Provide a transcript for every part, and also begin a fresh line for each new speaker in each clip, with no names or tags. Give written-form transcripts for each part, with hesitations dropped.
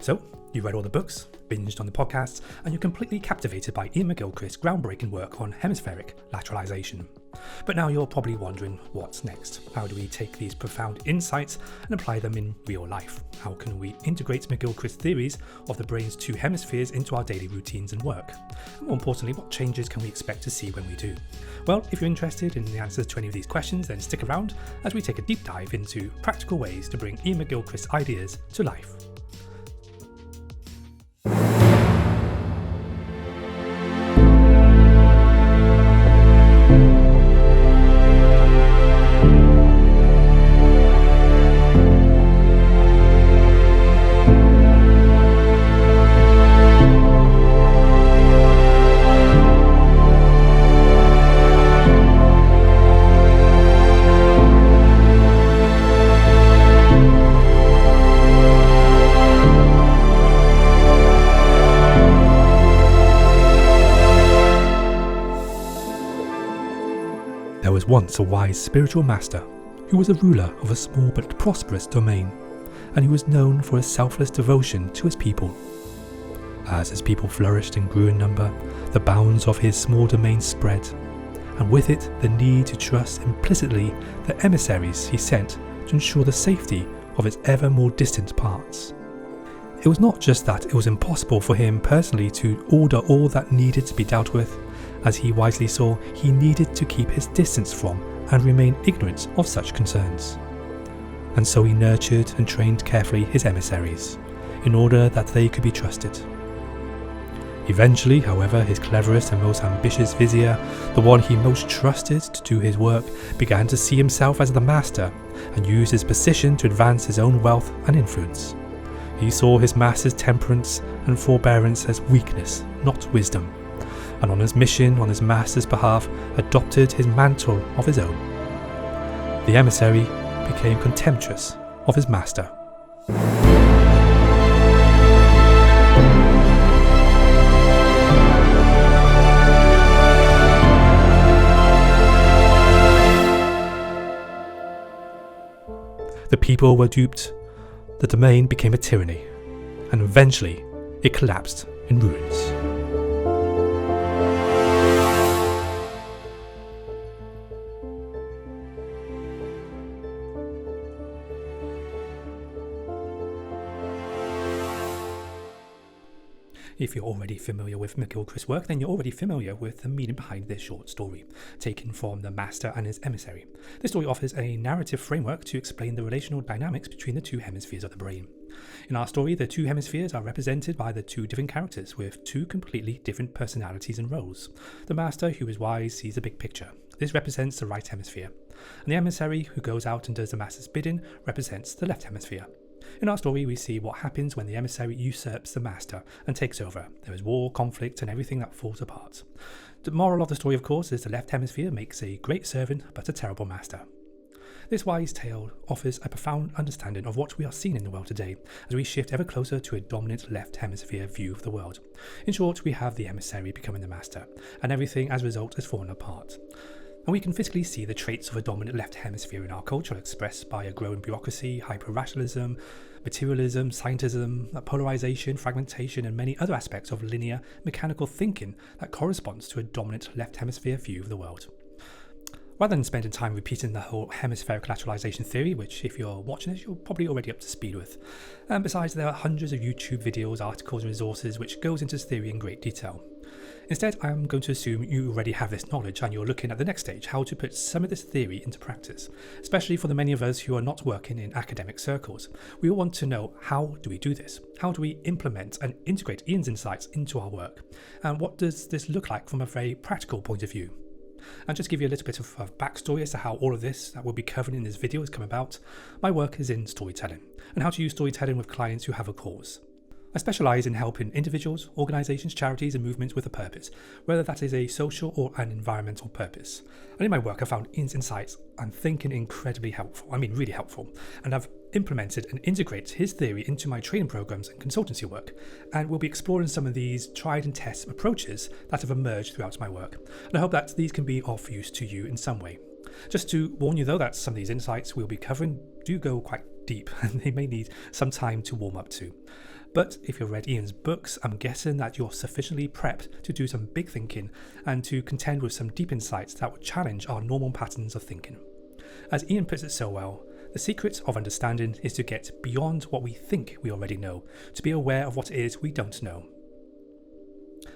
So, you read all the books, binged on the podcasts, and you're completely captivated by Iain McGilchrist's groundbreaking work on hemispheric lateralisation. But now you're probably wondering, what's next? How do we take these profound insights and apply them in real life? How can we integrate McGilchrist's theories of the brain's two hemispheres into our daily routines and work? And more importantly, what changes can we expect to see when we do? Well, if you're interested in the answers to any of these questions, then stick around as we take a deep dive into practical ways to bring Iain McGilchrist's ideas to life. There was once a wise spiritual master who was a ruler of a small but prosperous domain, and he was known for his selfless devotion to his people. As his people flourished and grew in number, the bounds of his small domain spread, and with it the need to trust implicitly the emissaries he sent to ensure the safety of its ever more distant parts. It was not just that it was impossible for him personally to order all that needed to be dealt with. As he wisely saw, he needed to keep his distance from and remain ignorant of such concerns. And so he nurtured and trained carefully his emissaries, in order that they could be trusted. Eventually, however, his cleverest and most ambitious vizier, the one he most trusted to do his work, began to see himself as the master and used his position to advance his own wealth and influence. He saw his master's temperance and forbearance as weakness, not wisdom, and on his mission on his master's behalf adopted his mantle of his own. The emissary became contemptuous of his master. The people were duped, the domain became a tyranny, and eventually it collapsed in ruins. If you're already familiar with McGilchrist's work, then you're already familiar with the meaning behind this short story, taken from the master and his emissary. This story offers a narrative framework to explain the relational dynamics between the two hemispheres of the brain. In our story, the two hemispheres are represented by the two different characters with two completely different personalities and roles. The master, who is wise, sees the big picture. This represents the right hemisphere. And the emissary, who goes out and does the master's bidding, represents the left hemisphere. In our story, we see what happens when the emissary usurps the master and takes over. There is war, conflict, and everything that falls apart. The moral of the story, of course, is the left hemisphere makes a great servant but a terrible master. This wise tale offers a profound understanding of what we are seeing in the world today as we shift ever closer to a dominant left hemisphere view of the world. In short, we have the emissary becoming the master, and everything as a result has fallen apart. And we can physically see the traits of a dominant left hemisphere in our culture expressed by a growing bureaucracy, hyper-rationalism, materialism, scientism, polarization, fragmentation, and many other aspects of linear, mechanical thinking that corresponds to a dominant left hemisphere view of the world. Rather than spending time repeating the whole hemispheric lateralisation theory, which if you're watching this, you're probably already up to speed with. Besides, there are hundreds of YouTube videos, articles and resources which goes into this theory in great detail. Instead, I am going to assume you already have this knowledge and you're looking at the next stage, how to put some of this theory into practice, especially for the many of us who are not working in academic circles. We all want to know, how do we do this? How do we implement and integrate Iain's insights into our work? And what does this look like from a very practical point of view? And just give you a little bit of backstory as to how all of this that we'll be covering in this video has come about. My work is in storytelling and how to use storytelling with clients who have a cause. I specialise in helping individuals, organisations, charities and movements with a purpose, whether that is a social or an environmental purpose. And in my work I found Iain's insights and thinking incredibly helpful, really helpful, and I've implemented and integrated his theory into my training programmes and consultancy work, and we'll be exploring some of these tried and tested approaches that have emerged throughout my work, and I hope that these can be of use to you in some way. Just to warn you though that some of these insights we'll be covering do go quite deep and they may need some time to warm up to. But if you've read Iain's books, I'm guessing that you're sufficiently prepped to do some big thinking and to contend with some deep insights that would challenge our normal patterns of thinking. As Iain puts it so well, the secret of understanding is to get beyond what we think we already know, to be aware of what it is we don't know.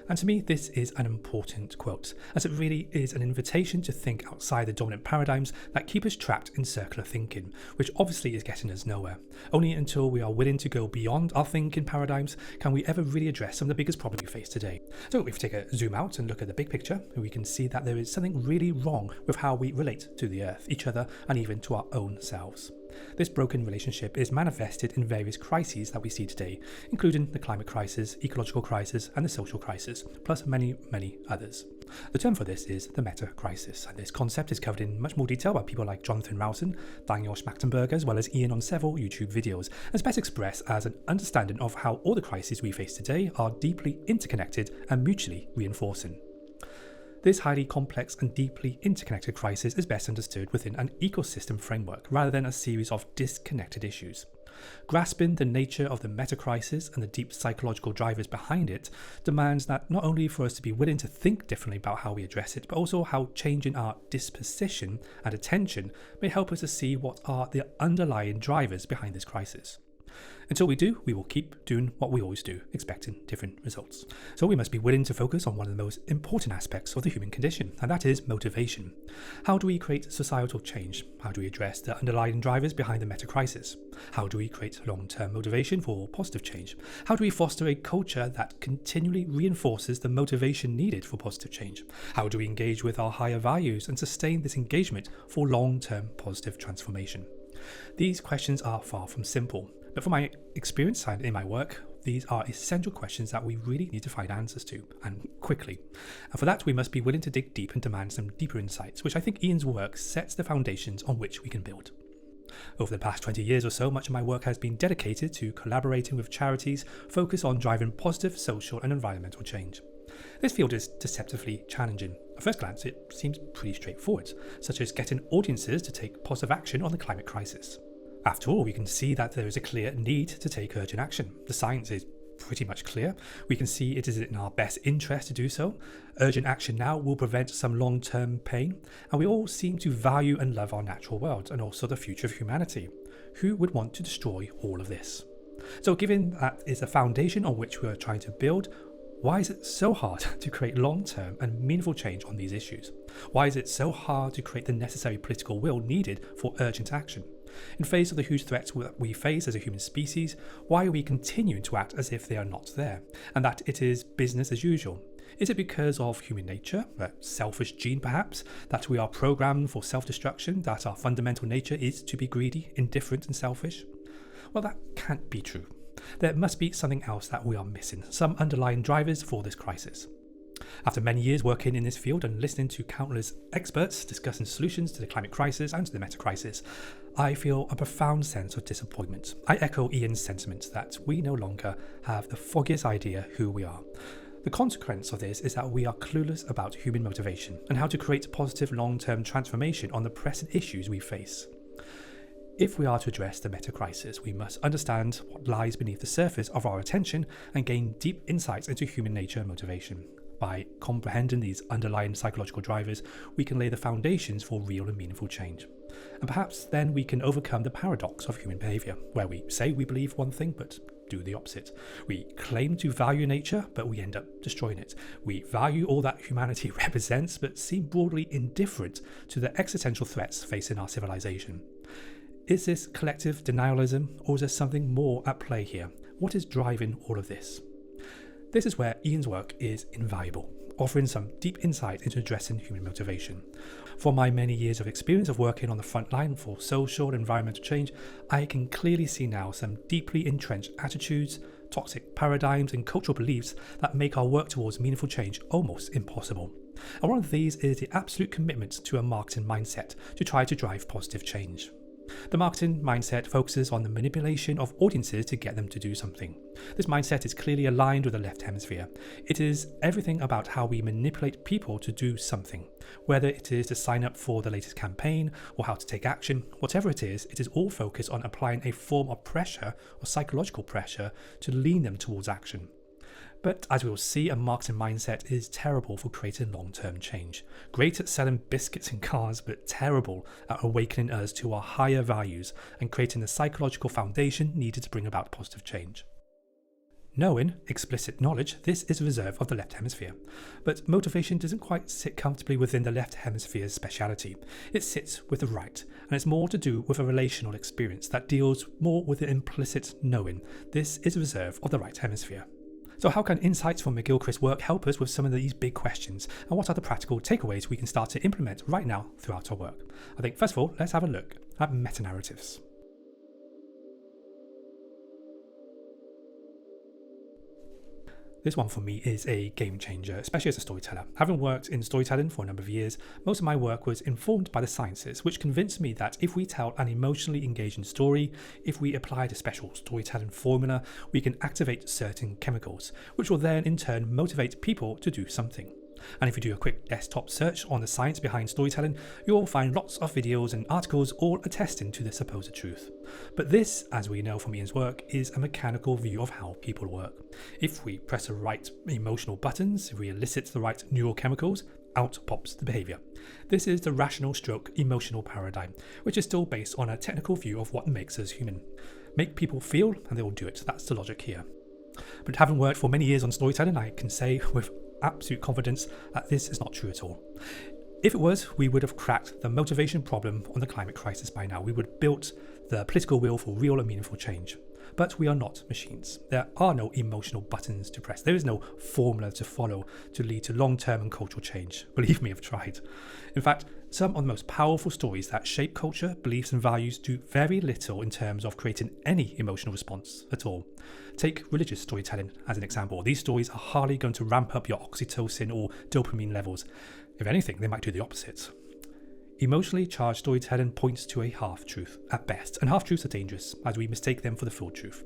And to me, this is an important quote, as it really is an invitation to think outside the dominant paradigms that keep us trapped in circular thinking, which obviously is getting us nowhere. Only until we are willing to go beyond our thinking paradigms can we ever really address some of the biggest problems we face today. So if we take a zoom out and look at the big picture, we can see that there is something really wrong with how we relate to the earth, each other, and even to our own selves. This broken relationship is manifested in various crises that we see today, including the climate crisis, ecological crisis, and the social crisis, plus many, many others. The term for this is the metacrisis, and this concept is covered in much more detail by people like Jonathan Rowson, Daniel Schmachtenberg, as well as Iain on several YouTube videos, and is best expressed as an understanding of how all the crises we face today are deeply interconnected and mutually reinforcing. This highly complex and deeply interconnected crisis is best understood within an ecosystem framework rather than a series of disconnected issues. Grasping the nature of the metacrisis and the deep psychological drivers behind it demands that not only for us to be willing to think differently about how we address it, but also how changing our disposition and attention may help us to see what are the underlying drivers behind this crisis. Until we do, we will keep doing what we always do, expecting different results. So we must be willing to focus on one of the most important aspects of the human condition, and that is motivation. How do we create societal change? How do we address the underlying drivers behind the metacrisis? How do we create long-term motivation for positive change? How do we foster a culture that continually reinforces the motivation needed for positive change? How do we engage with our higher values and sustain this engagement for long-term positive transformation? These questions are far from simple. But from my experience and in my work, these are essential questions that we really need to find answers to, and quickly. And for that, we must be willing to dig deep and demand some deeper insights, which I think Iain's work sets the foundations on which we can build. Over the past 20 years or so, much of my work has been dedicated to collaborating with charities focused on driving positive social and environmental change. This field is deceptively challenging. At first glance, it seems pretty straightforward, such as getting audiences to take positive action on the climate crisis. After all, we can see that there is a clear need to take urgent action. The science is pretty much clear. We can see it is in our best interest to do so. Urgent action now will prevent some long-term pain, and we all seem to value and love our natural world and also the future of humanity. Who would want to destroy all of this? So given that is a foundation on which we are trying to build, why is it so hard to create long-term and meaningful change on these issues? Why is it so hard to create the necessary political will needed for urgent action? In face of the huge threats that we face as a human species, why are we continuing to act as if they are not there, and that it is business as usual? Is it because of human nature, a selfish gene perhaps, that we are programmed for self-destruction, that our fundamental nature is to be greedy, indifferent and selfish? Well, that can't be true. There must be something else that we are missing, some underlying drivers for this crisis. After many years working in this field and listening to countless experts discussing solutions to the climate crisis and to the meta-crisis, I feel a profound sense of disappointment. I echo Iain's sentiment that we no longer have the foggiest idea who we are. The consequence of this is that we are clueless about human motivation and how to create positive long-term transformation on the pressing issues we face. If we are to address the meta-crisis, we must understand what lies beneath the surface of our attention and gain deep insights into human nature and motivation. By comprehending these underlying psychological drivers, we can lay the foundations for real and meaningful change. And perhaps then we can overcome the paradox of human behaviour, where we say we believe one thing but do the opposite. We claim to value nature, but we end up destroying it. We value all that humanity represents, but seem broadly indifferent to the existential threats facing our civilization. Is this collective denialism, or is there something more at play here? What is driving all of this? This is where Iain's work is invaluable, offering some deep insight into addressing human motivation. From my many years of experience of working on the front line for social and environmental change, I can clearly see now some deeply entrenched attitudes, toxic paradigms and cultural beliefs that make our work towards meaningful change almost impossible. And one of these is the absolute commitment to a marketing mindset to try to drive positive change. The marketing mindset focuses on the manipulation of audiences to get them to do something. This mindset is clearly aligned with the left hemisphere. It is everything about how we manipulate people to do something. Whether it is to sign up for the latest campaign or how to take action, whatever it is all focused on applying a form of pressure or psychological pressure to lean them towards action. But as we will see, a marketing mindset is terrible for creating long-term change. Great at selling biscuits and cars, but terrible at awakening us to our higher values and creating the psychological foundation needed to bring about positive change. Knowing, explicit knowledge, this is a reserve of the left hemisphere. But motivation doesn't quite sit comfortably within the left hemisphere's speciality. It sits with the right, and it's more to do with a relational experience that deals more with the implicit knowing. This is a reserve of the right hemisphere. So how can insights from McGilchrist's work help us with some of these big questions, and what are the practical takeaways we can start to implement right now throughout our work? I think first of all, let's have a look at metanarratives. This one for me is a game changer, especially as a storyteller. Having worked in storytelling for a number of years, most of my work was informed by the sciences, which convinced me that if we tell an emotionally engaging story, if we applied a special storytelling formula, we can activate certain chemicals, which will then in turn motivate people to do something. And if you do a quick desktop search on the science behind storytelling, you will find lots of videos and articles all attesting to the supposed truth. But this, as we know from Iain's work, is a mechanical view of how people work. If we press the right emotional buttons, if we elicit the right neurochemicals, out pops the behaviour. This is the rational stroke emotional paradigm, which is still based on a technical view of what makes us human. Make people feel and they will do it. That's the logic here. But having worked for many years on storytelling, I can say with absolute confidence that this is not true at all. If it was, we would have cracked the motivation problem on the climate crisis by now. We would have built the political will for real and meaningful change. But we are not machines. There are no emotional buttons to press. There is no formula to follow to lead to long-term and cultural change. Believe me, I've tried. In fact, some of the most powerful stories that shape culture, beliefs and values do very little in terms of creating any emotional response at all. Take religious storytelling as an example. These stories are hardly going to ramp up your oxytocin or dopamine levels. If anything, they might do the opposite. Emotionally charged storytelling points to a half-truth at best, and half-truths are dangerous as we mistake them for the full truth.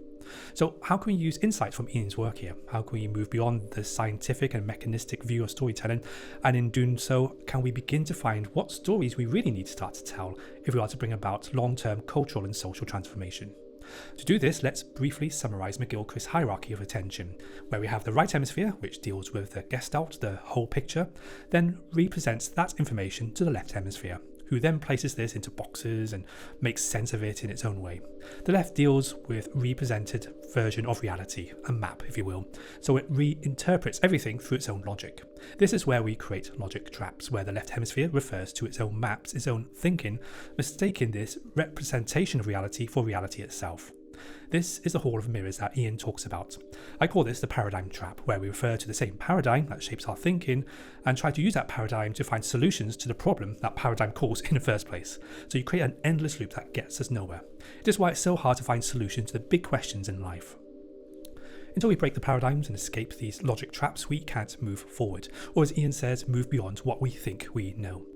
So how can we use insights from Iain's work here? How can we move beyond the scientific and mechanistic view of storytelling, and in doing so, can we begin to find what stories we really need to start to tell if we are to bring about long-term cultural and social transformation? To do this, let's briefly summarise McGilchrist's hierarchy of attention, where we have the right hemisphere, which deals with the gestalt, the whole picture, then represents that information to the left hemisphere, who then places this into boxes and makes sense of it in its own way. The left deals with represented version of reality, a map if you will, so it reinterprets everything through its own logic. This is where we create logic traps, where the left hemisphere refers to its own maps, its own thinking, mistaking this representation of reality for reality itself. This is the hall of mirrors that Iain talks about. I call this the paradigm trap, where we refer to the same paradigm that shapes our thinking and try to use that paradigm to find solutions to the problem that paradigm caused in the first place. So you create an endless loop that gets us nowhere. It is why it's so hard to find solutions to the big questions in life. Until we break the paradigms and escape these logic traps, we can't move forward, or as Iain says, move beyond what we think we know.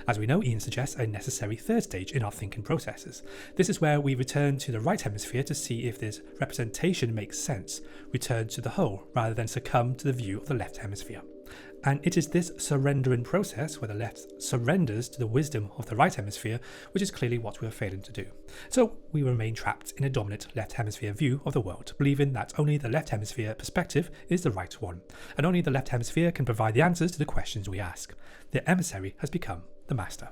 As we know, Iain suggests a necessary third stage in our thinking processes. This is where we return to the right hemisphere to see if this representation makes sense, return to the whole rather than succumb to the view of the left hemisphere. And it is this surrendering process where the left surrenders to the wisdom of the right hemisphere, which is clearly what we are failing to do. So we remain trapped in a dominant left hemisphere view of the world, believing that only the left hemisphere perspective is the right one, and only the left hemisphere can provide the answers to the questions we ask. The emissary has become the master.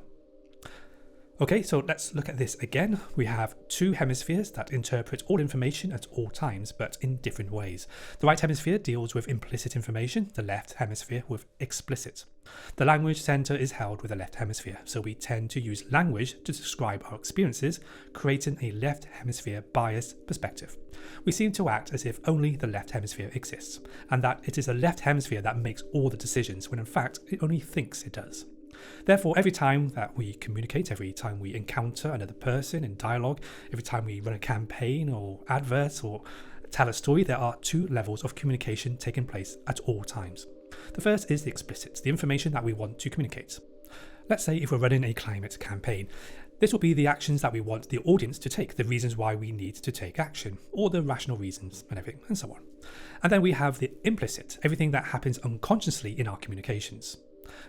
Okay, so let's look at this again. We have two hemispheres that interpret all information at all times, but in different ways. The right hemisphere deals with implicit information, the left hemisphere with explicit. The language center is held with the left hemisphere, so we tend to use language to describe our experiences, creating a left hemisphere biased perspective. We seem to act as if only the left hemisphere exists, and that it is the left hemisphere that makes all the decisions, when in fact it only thinks it does. Therefore, every time that we communicate, every time we encounter another person in dialogue, every time we run a campaign or advert or tell a story, there are two levels of communication taking place at all times. The first is the explicit, the information that we want to communicate. Let's say if we're running a climate campaign, This will be the actions that we want the audience to take, the reasons why we need to take action, or the rational reasons and everything, and so on. And then we have the implicit, everything that happens unconsciously in our communications.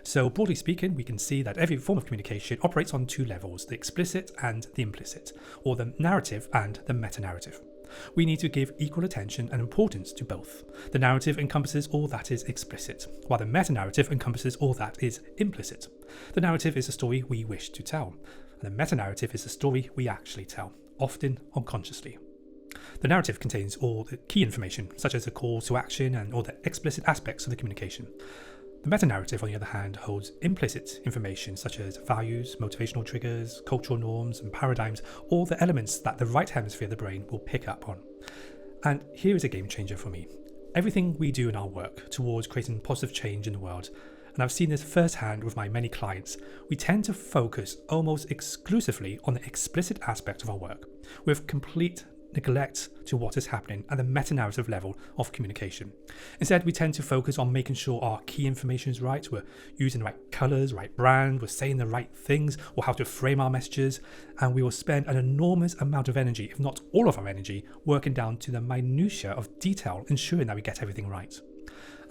So broadly speaking, we can see that every form of communication operates on two levels, the explicit and the implicit, or the narrative and the meta-narrative. We need to give equal attention and importance to both. The narrative encompasses all that is explicit, while the meta-narrative encompasses all that is implicit. The narrative is a story we wish to tell, and the meta-narrative is a story we actually tell, often unconsciously. The narrative contains all the key information, such as the call to action and all the explicit aspects of the communication. The meta-narrative, on the other hand, holds implicit information such as values, motivational triggers, cultural norms and paradigms, all the elements that the right hemisphere of the brain will pick up on. And here is a game changer for me. Everything we do in our work towards creating positive change in the world, and I've seen this firsthand with my many clients, we tend to focus almost exclusively on the explicit aspect of our work, with complete neglect to what is happening at the meta-narrative level of communication. Instead, we tend to focus on making sure our key information is right, we're using the right colours, right brand, we're saying the right things, or how to frame our messages, and we will spend an enormous amount of energy, if not all of our energy, working down to the minutiae of detail, ensuring that we get everything right.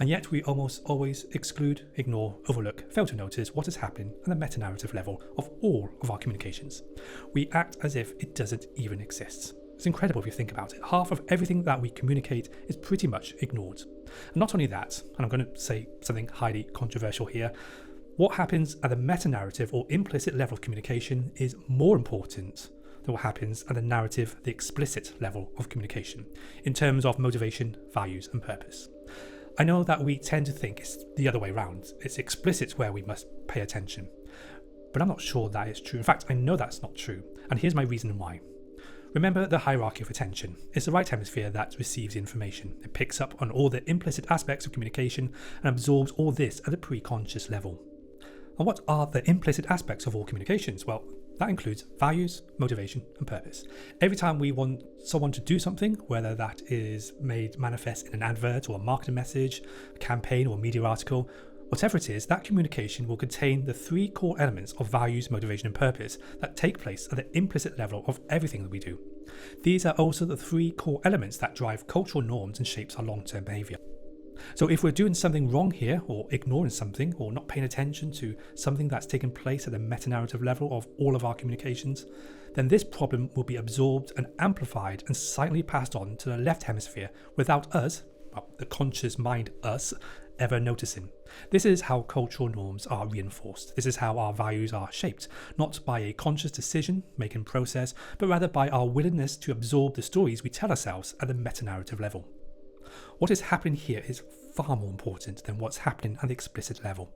And yet we almost always exclude, ignore, overlook, fail to notice what is happening at the meta-narrative level of all of our communications. We act as if it doesn't even exist. It's incredible if you think about it. Half of everything that we communicate is pretty much ignored. And not only that, and I'm going to say something highly controversial here, what happens at the meta-narrative or implicit level of communication is more important than what happens at the narrative, the explicit level of communication, in terms of motivation, values, and purpose. I know that we tend to think it's the other way around. It's explicit where we must pay attention. But I'm not sure that is true. In fact, I know that's not true. And here's my reason why. Remember the hierarchy of attention. It's the right hemisphere that receives information. It picks up on all the implicit aspects of communication and absorbs all this at a pre-conscious level. And what are the implicit aspects of all communications? Well, that includes values, motivation, and purpose. Every time we want someone to do something, whether that is made manifest in an advert or a marketing message, a campaign or a media article, whatever it is, that communication will contain the three core elements of values, motivation, and purpose that take place at the implicit level of everything that we do. These are also the three core elements that drive cultural norms and shapes our long-term behaviour. So if we're doing something wrong here, or ignoring something, or not paying attention to something that's taken place at the meta-narrative level of all of our communications, then this problem will be absorbed and amplified and silently passed on to the left hemisphere without us, well, the conscious mind us, ever noticing. This is how cultural norms are reinforced. This is how our values are shaped, not by a conscious decision-making process, but rather by our willingness to absorb the stories we tell ourselves at the meta-narrative level. What is happening here is far more important than what's happening at the explicit level.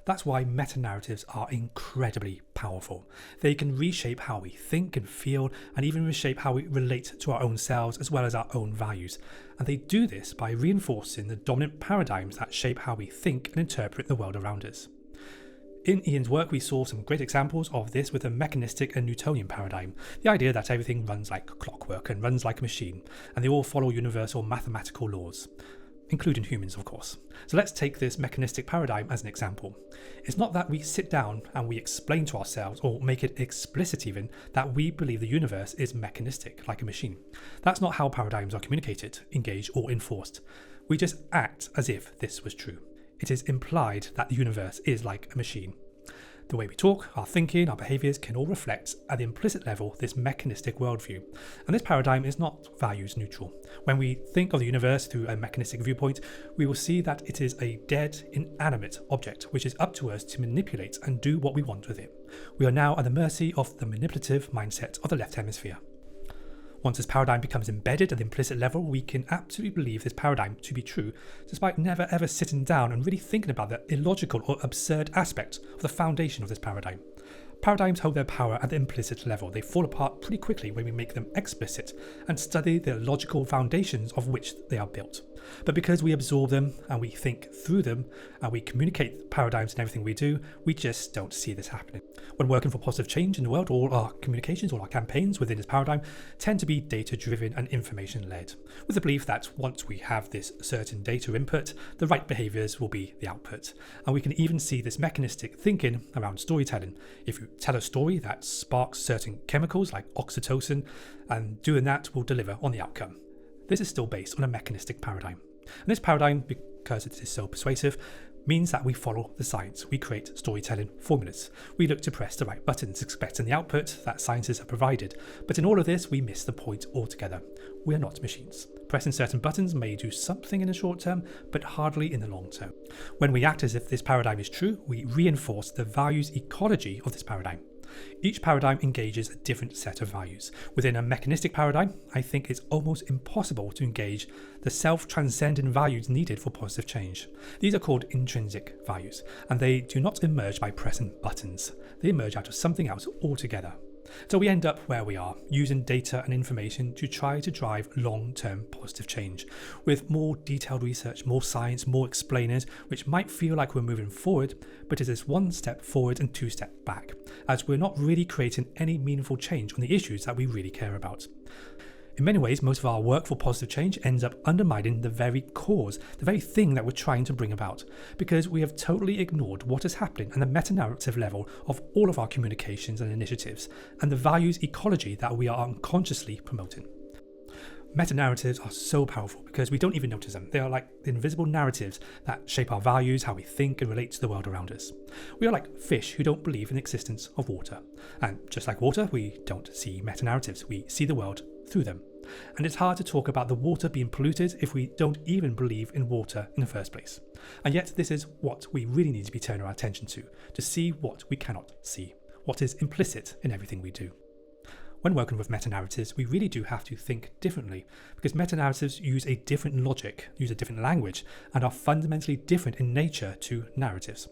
That's why meta-narratives are incredibly powerful. They can reshape how we think and feel, and even reshape how we relate to our own selves as well as our own values. And they do this by reinforcing the dominant paradigms that shape how we think and interpret the world around us. In Iain's work, we saw some great examples of this with the mechanistic and Newtonian paradigm, the idea that everything runs like clockwork and runs like a machine, and they all follow universal mathematical laws, including humans, of course. So let's take this mechanistic paradigm as an example. It's not that we sit down and we explain to ourselves, or make it explicit even, that we believe the universe is mechanistic, like a machine. That's not how paradigms are communicated, engaged, or enforced. We just act as if this was true. It is implied that the universe is like a machine. The way we talk, our thinking, our behaviours can all reflect at the implicit level this mechanistic worldview. And this paradigm is not values neutral. When we think of the universe through a mechanistic viewpoint, we will see that it is a dead, inanimate object which is up to us to manipulate and do what we want with it. We are now at the mercy of the manipulative mindset of the left hemisphere. Once this paradigm becomes embedded at the implicit level, we can absolutely believe this paradigm to be true, despite never ever sitting down and really thinking about the illogical or absurd aspect of the foundation of this paradigm. Paradigms hold their power at the implicit level. They fall apart pretty quickly when we make them explicit and study the logical foundations of which they are built. But because we absorb them and we think through them and we communicate paradigms in everything we do, we just don't see this happening. When working for positive change in the world, all our communications, all our campaigns within this paradigm tend to be data-driven and information-led, with the belief that once we have this certain data input, the right behaviours will be the output. And we can even see this mechanistic thinking around storytelling. If you tell a story that sparks certain chemicals like oxytocin, and doing that will deliver on the outcome. This is still based on a mechanistic paradigm. And this paradigm, because it is so persuasive, means that we follow the science. We create storytelling formulas. We look to press the right buttons, expecting the output that scientists have provided. But in all of this, we miss the point altogether. We are not machines. Pressing certain buttons may do something in the short term, but hardly in the long term. When we act as if this paradigm is true, we reinforce the values ecology of this paradigm. Each paradigm engages a different set of values. Within a mechanistic paradigm, I think it's almost impossible to engage the self-transcendent values needed for positive change. These are called intrinsic values, and they do not emerge by pressing buttons. They emerge out of something else altogether. So we end up where we are, using data and information to try to drive long-term positive change, with more detailed research, more science, more explainers, which might feel like we're moving forward, but it is one step forward and two steps back, as we're not really creating any meaningful change on the issues that we really care about. In many ways, most of our work for positive change ends up undermining the very cause, the very thing that we're trying to bring about, because we have totally ignored what is happening at the meta-narrative level of all of our communications and initiatives, and the values ecology that we are unconsciously promoting. Meta-narratives are so powerful because we don't even notice them. They are like the invisible narratives that shape our values, how we think and relate to the world around us. We are like fish who don't believe in the existence of water. And just like water, we don't see meta-narratives. We see the world through them. And it's hard to talk about the water being polluted if we don't even believe in water in the first place. And yet this is what we really need to be turning our attention to see what we cannot see, what is implicit in everything we do. When working with meta-narratives, we really do have to think differently, because meta-narratives use a different logic, use a different language, and are fundamentally different in nature to narratives.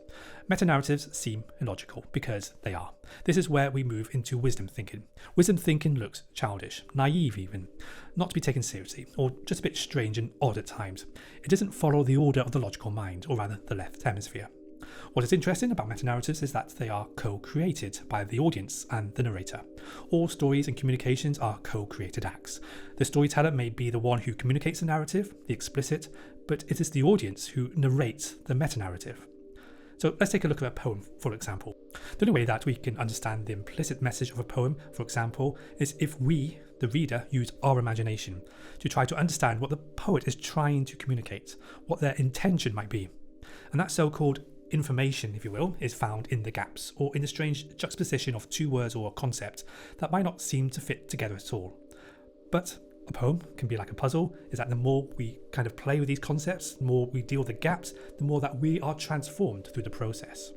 Meta-narratives seem illogical, because they are. This is where we move into wisdom thinking. Wisdom thinking looks childish, naive even, not to be taken seriously, or just a bit strange and odd at times. It doesn't follow the order of the logical mind, or rather the left hemisphere. What is interesting about meta-narratives is that they are co-created by the audience and the narrator. All stories and communications are co-created acts. The storyteller may be the one who communicates the narrative, the explicit, but it is the audience who narrates the meta-narrative. So let's take a look at a poem, for example. The only way that we can understand the implicit message of a poem, for example, is if we, the reader, use our imagination to try to understand what the poet is trying to communicate, what their intention might be. And that so-called information, if you will, is found in the gaps, or in the strange juxtaposition of two words or a concept that might not seem to fit together at all. But a poem can be like a puzzle, is that the more we kind of play with these concepts, the more we deal with the gaps, the more that we are transformed through the process.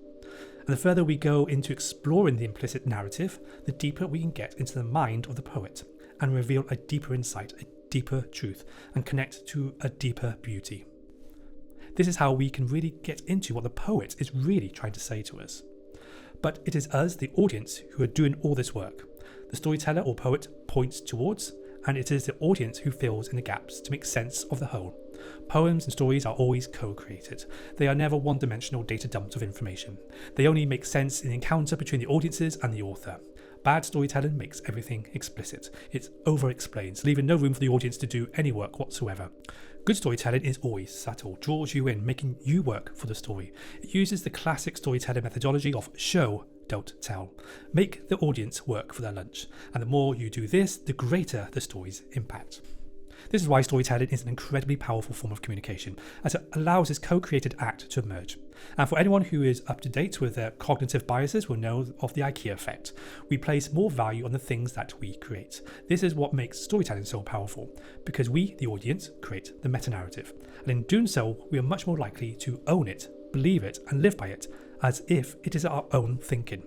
And the further we go into exploring the implicit narrative, the deeper we can get into the mind of the poet and reveal a deeper insight, a deeper truth, and connect to a deeper beauty. This is how we can really get into what the poet is really trying to say to us. But it is us, the audience, who are doing all this work. The storyteller or poet points towards, and it is the audience who fills in the gaps to make sense of the whole. Poems and stories are always co-created. They are never one-dimensional data dumps of information. They only make sense in the encounter between the audiences and the author. Bad storytelling makes everything explicit. It over-explains, leaving no room for the audience to do any work whatsoever. Good storytelling is always subtle, draws you in, making you work for the story. It uses the classic storytelling methodology of show, don't tell. Make the audience work for their lunch. And the more you do this, the greater the story's impact. This is why storytelling is an incredibly powerful form of communication, as it allows this co-created act to emerge. And for anyone who is up to date with their cognitive biases will know of the IKEA effect. We place more value on the things that we create. This is what makes storytelling so powerful, because we, the audience, create the meta-narrative. And in doing so, we are much more likely to own it, believe it, and live by it, as if it is our own thinking.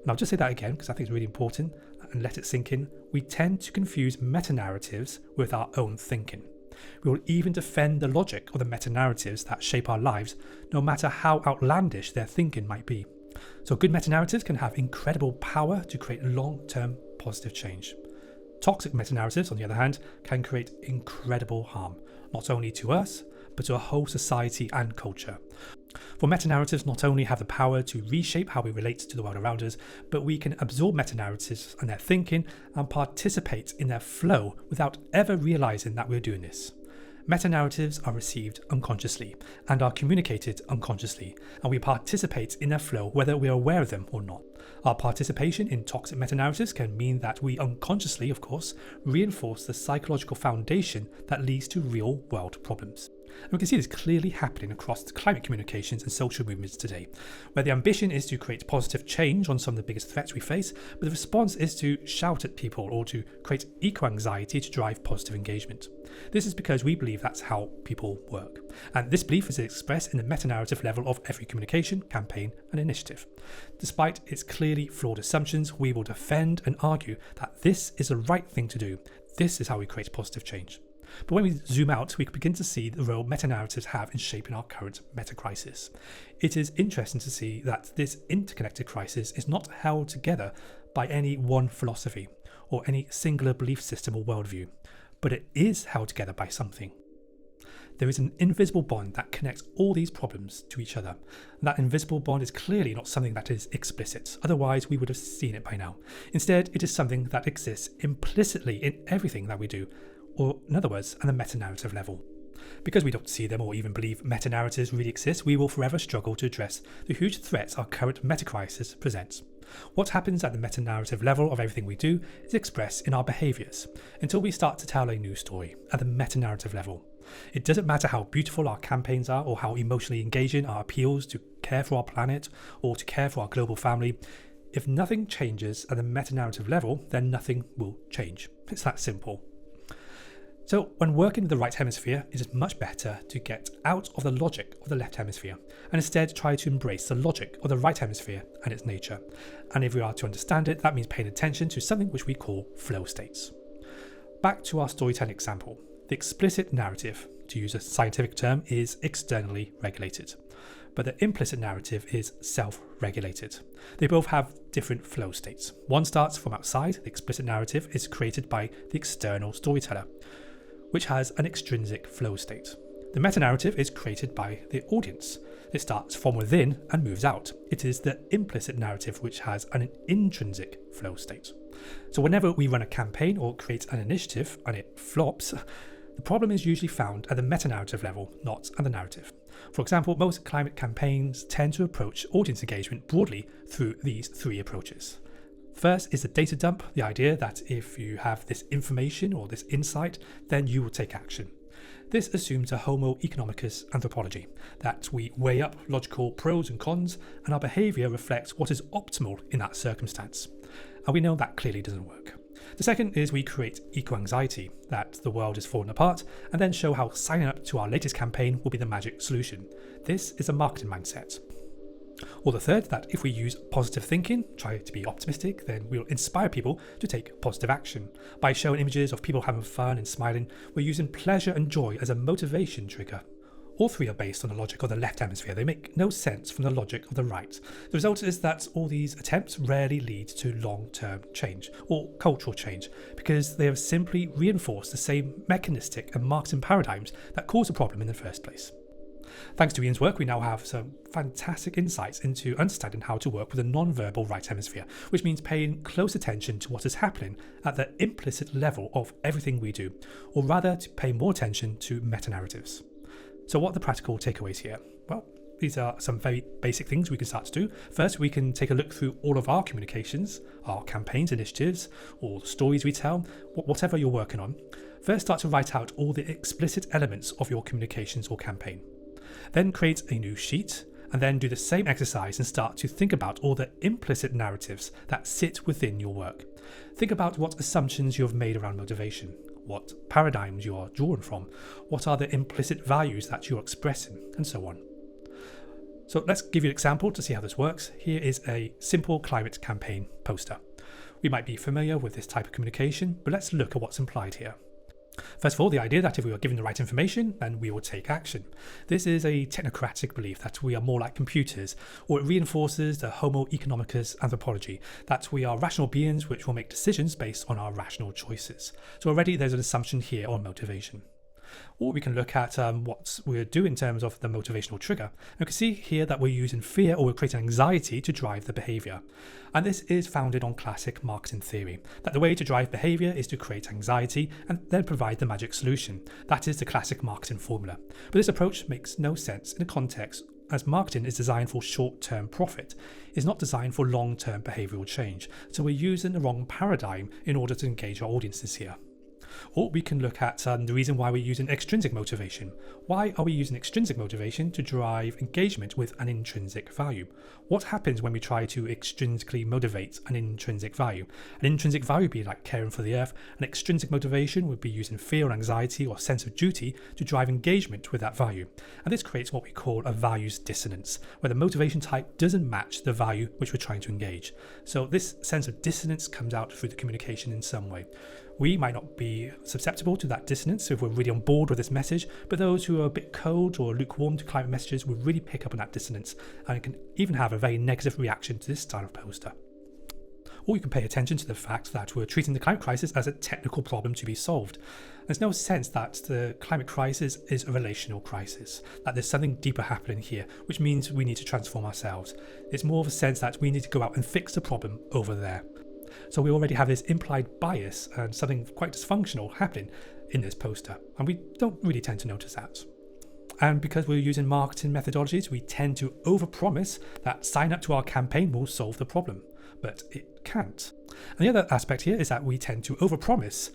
And I'll just say that again, because I think it's really important, and let it sink in. We tend to confuse meta-narratives with our own thinking. We will even defend the logic of the meta-narratives that shape our lives, no matter how outlandish their thinking might be. So good meta-narratives can have incredible power to create long-term positive change. Toxic meta-narratives, on the other hand, can create incredible harm, not only to us, but to a whole society and culture. For metanarratives not only have the power to reshape how we relate to the world around us, but we can absorb metanarratives and their thinking and participate in their flow without ever realising that we're doing this. Metanarratives are received unconsciously and are communicated unconsciously, and we participate in their flow whether we are aware of them or not. Our participation in toxic metanarratives can mean that we unconsciously, of course, reinforce the psychological foundation that leads to real world problems. And we can see this clearly happening across climate communications and social movements today, where the ambition is to create positive change on some of the biggest threats we face, but the response is to shout at people or to create eco-anxiety to drive positive engagement. This is because we believe that's how people work. And this belief is expressed in the meta-narrative level of every communication, campaign and initiative. Despite its clearly flawed assumptions, we will defend and argue that this is the right thing to do. This is how we create positive change. But when we zoom out, we can begin to see the role meta-narratives have in shaping our current metacrisis. It is interesting to see that this interconnected crisis is not held together by any one philosophy or any singular belief system or worldview, but it is held together by something. There is an invisible bond that connects all these problems to each other. And that invisible bond is clearly not something that is explicit, otherwise we would have seen it by now. Instead, it is something that exists implicitly in everything that we do, or in other words, at the meta-narrative level. Because we don't see them or even believe meta-narratives really exist, we will forever struggle to address the huge threats our current metacrisis presents. What happens at the meta-narrative level of everything we do is expressed in our behaviours, until we start to tell a new story at the meta-narrative level. It doesn't matter how beautiful our campaigns are or how emotionally engaging our appeals to care for our planet or to care for our global family. If nothing changes at the meta-narrative level, then nothing will change. It's that simple. So when working with the right hemisphere, it is much better to get out of the logic of the left hemisphere and instead try to embrace the logic of the right hemisphere and its nature. And if we are to understand it, that means paying attention to something which we call flow states. Back to our storytelling example. The explicit narrative, to use a scientific term, is externally regulated, but the implicit narrative is self-regulated. They both have different flow states. One starts from outside. The explicit narrative is created by the external storyteller, which has an extrinsic flow state. The meta-narrative is created by the audience. It starts from within and moves out. It is the implicit narrative which has an intrinsic flow state. So whenever we run a campaign or create an initiative and it flops, the problem is usually found at the meta-narrative level, not at the narrative. For example, most climate campaigns tend to approach audience engagement broadly through these three approaches. First is the data dump, the idea that if you have this information or this insight, then you will take action. This assumes a homo economicus anthropology, that we weigh up logical pros and cons, and our behaviour reflects what is optimal in that circumstance. And we know that clearly doesn't work. The second is we create eco-anxiety, that the world is falling apart, and then show how signing up to our latest campaign will be the magic solution. This is a marketing mindset. Or the third, that if we use positive thinking, try to be optimistic, then we'll inspire people to take positive action. By showing images of people having fun and smiling, we're using pleasure and joy as a motivation trigger. All three are based on the logic of the left hemisphere. They make no sense from the logic of the right. The result is that all these attempts rarely lead to long-term change or cultural change because they have simply reinforced the same mechanistic and marketing paradigms that caused the problem in the first place. Thanks to Ian's work, we now have some fantastic insights into understanding how to work with the non-verbal right hemisphere, which means paying close attention to what is happening at the implicit level of everything we do, or rather to pay more attention to meta-narratives. So what are the practical takeaways here? Well, these are some very basic things we can start to do. First, we can take a look through all of our communications, our campaigns, initiatives, or the stories we tell, whatever you're working on. First, start to write out all the explicit elements of your communications or campaign. Then create a new sheet, and then do the same exercise and start to think about all the implicit narratives that sit within your work. Think about what assumptions you have made around motivation, what paradigms you are drawn from, what are the implicit values that you're expressing, and so on. So let's give you an example to see how this works. Here is a simple climate campaign poster. We might be familiar with this type of communication, but let's look at what's implied here. First of all, the idea that if we are given the right information, then we will take action. This is a technocratic belief that we are more like computers, or it reinforces the homo economicus anthropology, that we are rational beings which will make decisions based on our rational choices. So already there's an assumption here on motivation. Or we can look at what we're doing in terms of the motivational trigger. And we can see here that we're using fear or we're creating anxiety to drive the behaviour. And this is founded on classic marketing theory, that the way to drive behaviour is to create anxiety and then provide the magic solution. That is the classic marketing formula. But this approach makes no sense in a context as marketing is designed for short-term profit. It's not designed for long-term behavioural change. So we're using the wrong paradigm in order to engage our audiences here. Or we can look at the reason why we're using extrinsic motivation. Why are we using extrinsic motivation to drive engagement with an intrinsic value? What happens when we try to extrinsically motivate an intrinsic value? An intrinsic value would be like caring for the earth. An extrinsic motivation would be using fear or anxiety or sense of duty to drive engagement with that value. And this creates what we call a values dissonance, where the motivation type doesn't match the value which we're trying to engage. So this sense of dissonance comes out through the communication in some way. We might not be susceptible to that dissonance if we're really on board with this message, but those who are a bit cold or lukewarm to climate messages will really pick up on that dissonance, and it can even have a very negative reaction to this style of poster. Or you can pay attention to the fact that we're treating the climate crisis as a technical problem to be solved. There's no sense that the climate crisis is a relational crisis, that there's something deeper happening here, which means we need to transform ourselves. It's more of a sense that we need to go out and fix the problem over there. So we already have this implied bias and something quite dysfunctional happening in this poster, and we don't really tend to notice that. And because we're using marketing methodologies, we tend to overpromise that sign up to our campaign will solve the problem, but it can't. And the other aspect here is that we tend to overpromise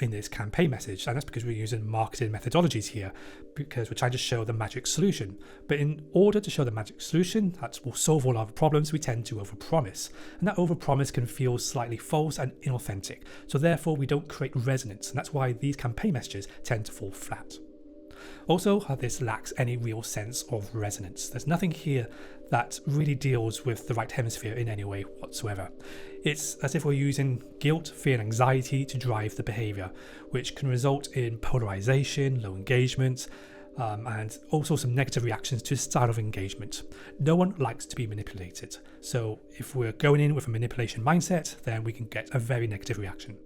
in this campaign message, and that's because we're using marketing methodologies here, because we're trying to show the magic solution. But in order to show the magic solution that will solve all our problems, we tend to overpromise, and that overpromise can feel slightly false and inauthentic. So therefore, we don't create resonance, and that's why these campaign messages tend to fall flat. Also, this lacks any real sense of resonance. There's nothing here that really deals with the right hemisphere in any way whatsoever. It's as if we're using guilt, fear and anxiety to drive the behaviour, which can result in polarisation, low engagement, and also some negative reactions to the style of engagement. No one likes to be manipulated. So if we're going in with a manipulation mindset, then we can get a very negative reaction.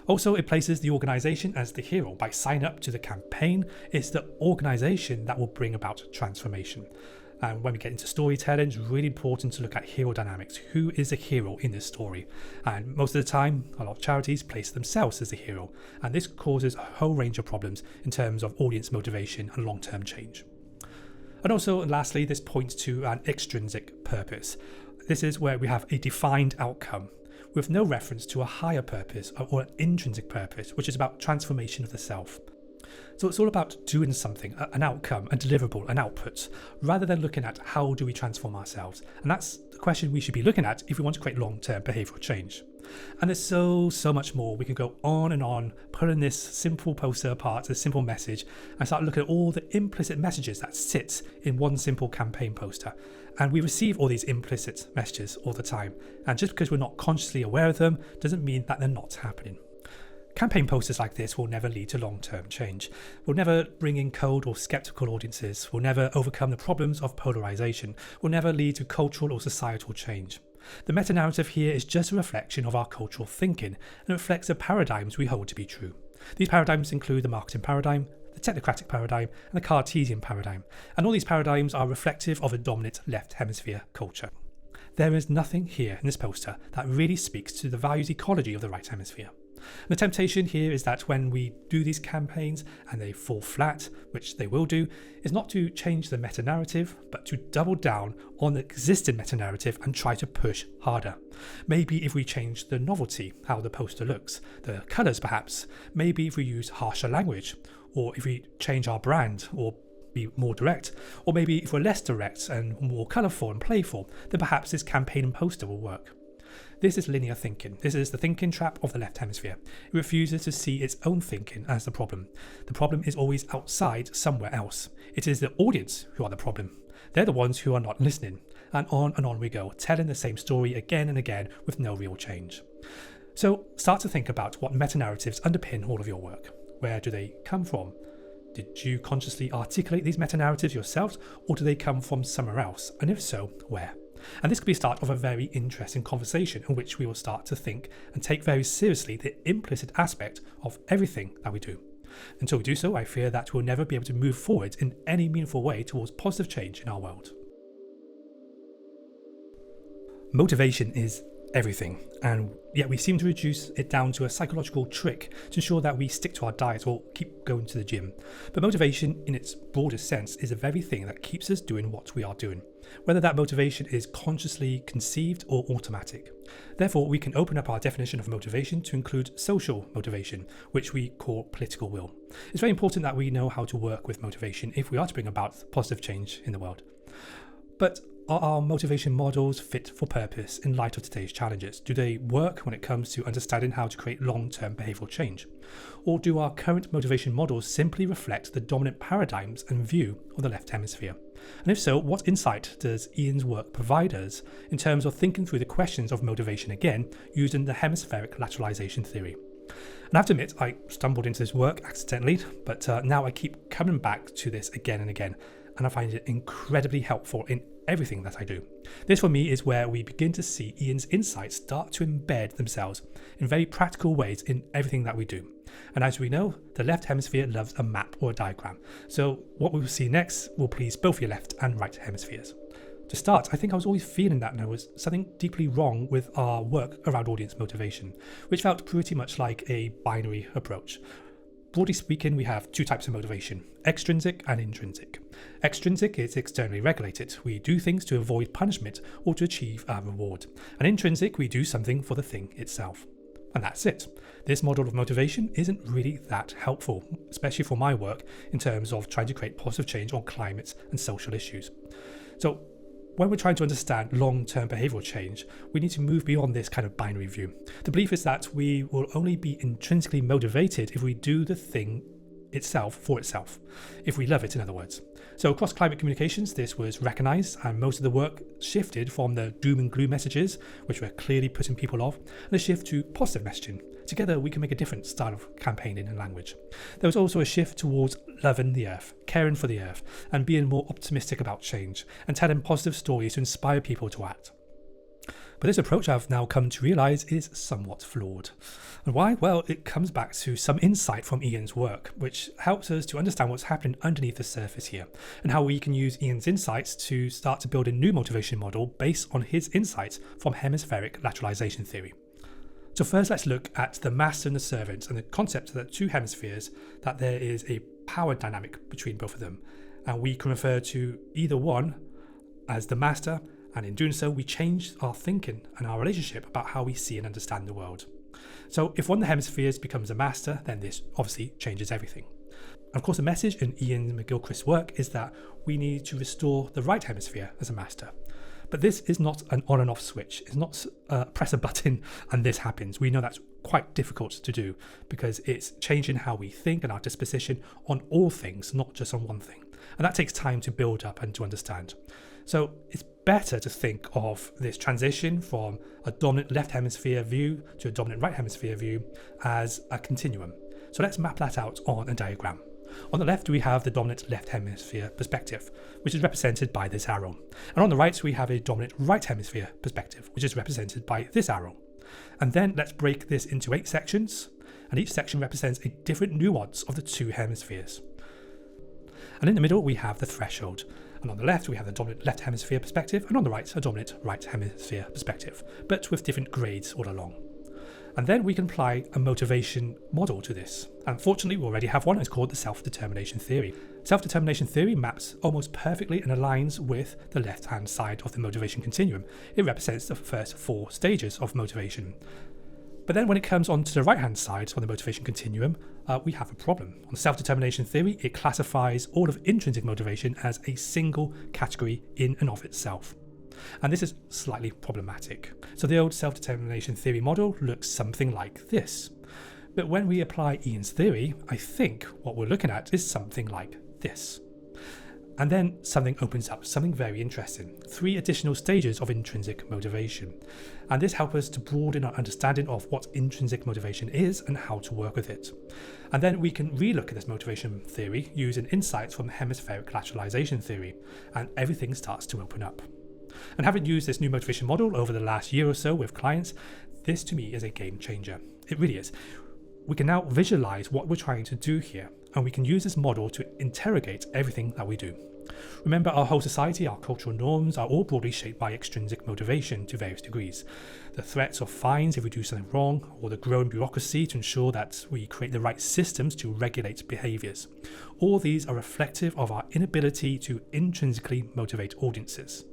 Also, it places the organisation as the hero. By signing up to the campaign, it's the organisation that will bring about transformation. And when we get into storytelling, it's really important to look at hero dynamics. Who is a hero in this story? And most of the time, a lot of charities place themselves as the hero. And this causes a whole range of problems in terms of audience motivation and long-term change. And also, lastly, this points to an extrinsic purpose. This is where we have a defined outcome, with no reference to a higher purpose or an intrinsic purpose, which is about transformation of the self. So it's all about doing something, an outcome, a deliverable, an output, rather than looking at how do we transform ourselves. And that's the question we should be looking at if we want to create long-term behavioural change. And there's so much more. We can go on, pulling this simple poster apart, this simple message, and start looking at all the implicit messages that sit in one simple campaign poster. And we receive all these implicit messages all the time. And just because we're not consciously aware of them doesn't mean that they're not happening. Campaign posters like this will never lead to long-term change, will never bring in cold or sceptical audiences, will never overcome the problems of polarisation, will never lead to cultural or societal change. The meta-narrative here is just a reflection of our cultural thinking and reflects the paradigms we hold to be true. These paradigms include the marketing paradigm, the technocratic paradigm, and the Cartesian paradigm, and all these paradigms are reflective of a dominant left hemisphere culture. There is nothing here in this poster that really speaks to the values ecology of the right hemisphere. And the temptation here is that when we do these campaigns and they fall flat, which they will do, is not to change the meta-narrative, but to double down on the existing meta-narrative and try to push harder. Maybe if we change the novelty, how the poster looks, the colours perhaps, maybe if we use harsher language, or if we change our brand, or be more direct, or maybe if we're less direct and more colourful and playful, then perhaps this campaign and poster will work. This is linear thinking. This is the thinking trap of the left hemisphere. It refuses to see its own thinking as the problem. The problem is always outside, somewhere else. It is the audience who are the problem. They're the ones who are not listening. And on we go, telling the same story again and again with no real change. So start to think about what meta-narratives underpin all of your work. Where do they come from? Did you consciously articulate these meta-narratives yourselves, or do they come from somewhere else? And if so, where? And this could be the start of a very interesting conversation in which we will start to think and take very seriously the implicit aspect of everything that we do. Until we do so, I fear that we'll never be able to move forward in any meaningful way towards positive change in our world. Motivation is everything, and yet we seem to reduce it down to a psychological trick to ensure that we stick to our diet or keep going to the gym. But motivation, in its broadest sense, is the very thing that keeps us doing what we are doing, whether that motivation is consciously conceived or automatic. Therefore, we can open up our definition of motivation to include social motivation, which we call political will. It's very important that we know how to work with motivation if we are to bring about positive change in the world. But are our motivation models fit for purpose in light of today's challenges? Do they work when it comes to understanding how to create long-term behavioural change? Or do our current motivation models simply reflect the dominant paradigms and view of the left hemisphere? And if so, what insight does Iain's work provide us in terms of thinking through the questions of motivation again using the hemispheric lateralisation theory? And I have to admit, I stumbled into this work accidentally, but now I keep coming back to this again and again, and I find it incredibly helpful in everything that I do. This for me is where we begin to see Iain's insights start to embed themselves in very practical ways in everything that we do. And as we know, the left hemisphere loves a map or a diagram. So what we will see next will please both your left and right hemispheres. To start, I think I was always feeling that there was something deeply wrong with our work around audience motivation, which felt pretty much like a binary approach. Broadly speaking, we have two types of motivation, extrinsic and intrinsic. Extrinsic is externally regulated. We do things to avoid punishment or to achieve a reward. And intrinsic, we do something for the thing itself. And that's it. This model of motivation isn't really that helpful, especially for my work in terms of trying to create positive change on climate and social issues. So when we're trying to understand long-term behavioural change, we need to move beyond this kind of binary view. The belief is that we will only be intrinsically motivated if we do the thing itself for itself, if we love it, in other words. So across climate communications, this was recognised, and most of the work shifted from the doom and gloom messages, which were clearly putting people off, and a shift to positive messaging. Together, we can make a different style of campaigning and language. There was also a shift towards loving the earth, caring for the earth, and being more optimistic about change, and telling positive stories to inspire people to act. But this approach, I've now come to realise, is somewhat flawed. And why? Well, it comes back to some insight from Iain's work, which helps us to understand what's happening underneath the surface here, and how we can use Iain's insights to start to build a new motivation model based on his insights from hemispheric lateralisation theory. So first, let's look at the master and the servant, and the concept that two hemispheres, that there is a power dynamic between both of them, and we can refer to either one as the master, and in doing so we change our thinking and our relationship about how we see and understand the world. So if one of the hemispheres becomes a master, then this obviously changes everything. And of course, the message in Iain McGilchrist's work is that we need to restore the right hemisphere as a master. But this is not an on and off switch. It's not press a button and this happens. We know that's quite difficult to do because it's changing how we think and our disposition on all things, not just on one thing. And that takes time to build up and to understand. So it's better to think of this transition from a dominant left hemisphere view to a dominant right hemisphere view as a continuum. So let's map that out on a diagram. On the left, we have the dominant left hemisphere perspective, which is represented by this arrow. And on the right, we have a dominant right hemisphere perspective, which is represented by this arrow. And then let's break this into 8 sections, and each section represents a different nuance of the two hemispheres. And in the middle, we have the threshold. And on the left, we have the dominant left hemisphere perspective, and on the right, a dominant right hemisphere perspective, but with different grades all along. And then we can apply a motivation model to this. Unfortunately, we already have one. It's called the self-determination theory. Self-determination theory maps almost perfectly and aligns with the left-hand side of the motivation continuum. It represents the first 4 stages of motivation. But then when it comes onto the right-hand side on the motivation continuum, we have a problem. On self-determination theory, it classifies all of intrinsic motivation as a single category in and of itself. And this is slightly problematic. So the old self-determination theory model looks something like this. But when we apply Iain's theory, I think what we're looking at is something like this. And then something opens up, something very interesting. 3 additional stages of intrinsic motivation. And this helps us to broaden our understanding of what intrinsic motivation is and how to work with it. And then we can relook at this motivation theory using insights from hemispheric lateralisation theory, and everything starts to open up. And having used this new motivation model over the last year or so with clients, this to me is a game changer. It really is. we can now visualize what we're trying to do here, and we can use this model to interrogate everything that we do. Remember, our whole society, our cultural norms are all broadly shaped by extrinsic motivation to various degrees. The threats of fines if we do something wrong, or the growing bureaucracy to ensure that we create the right systems to regulate behaviours. All these are reflective of our inability to intrinsically motivate audiences.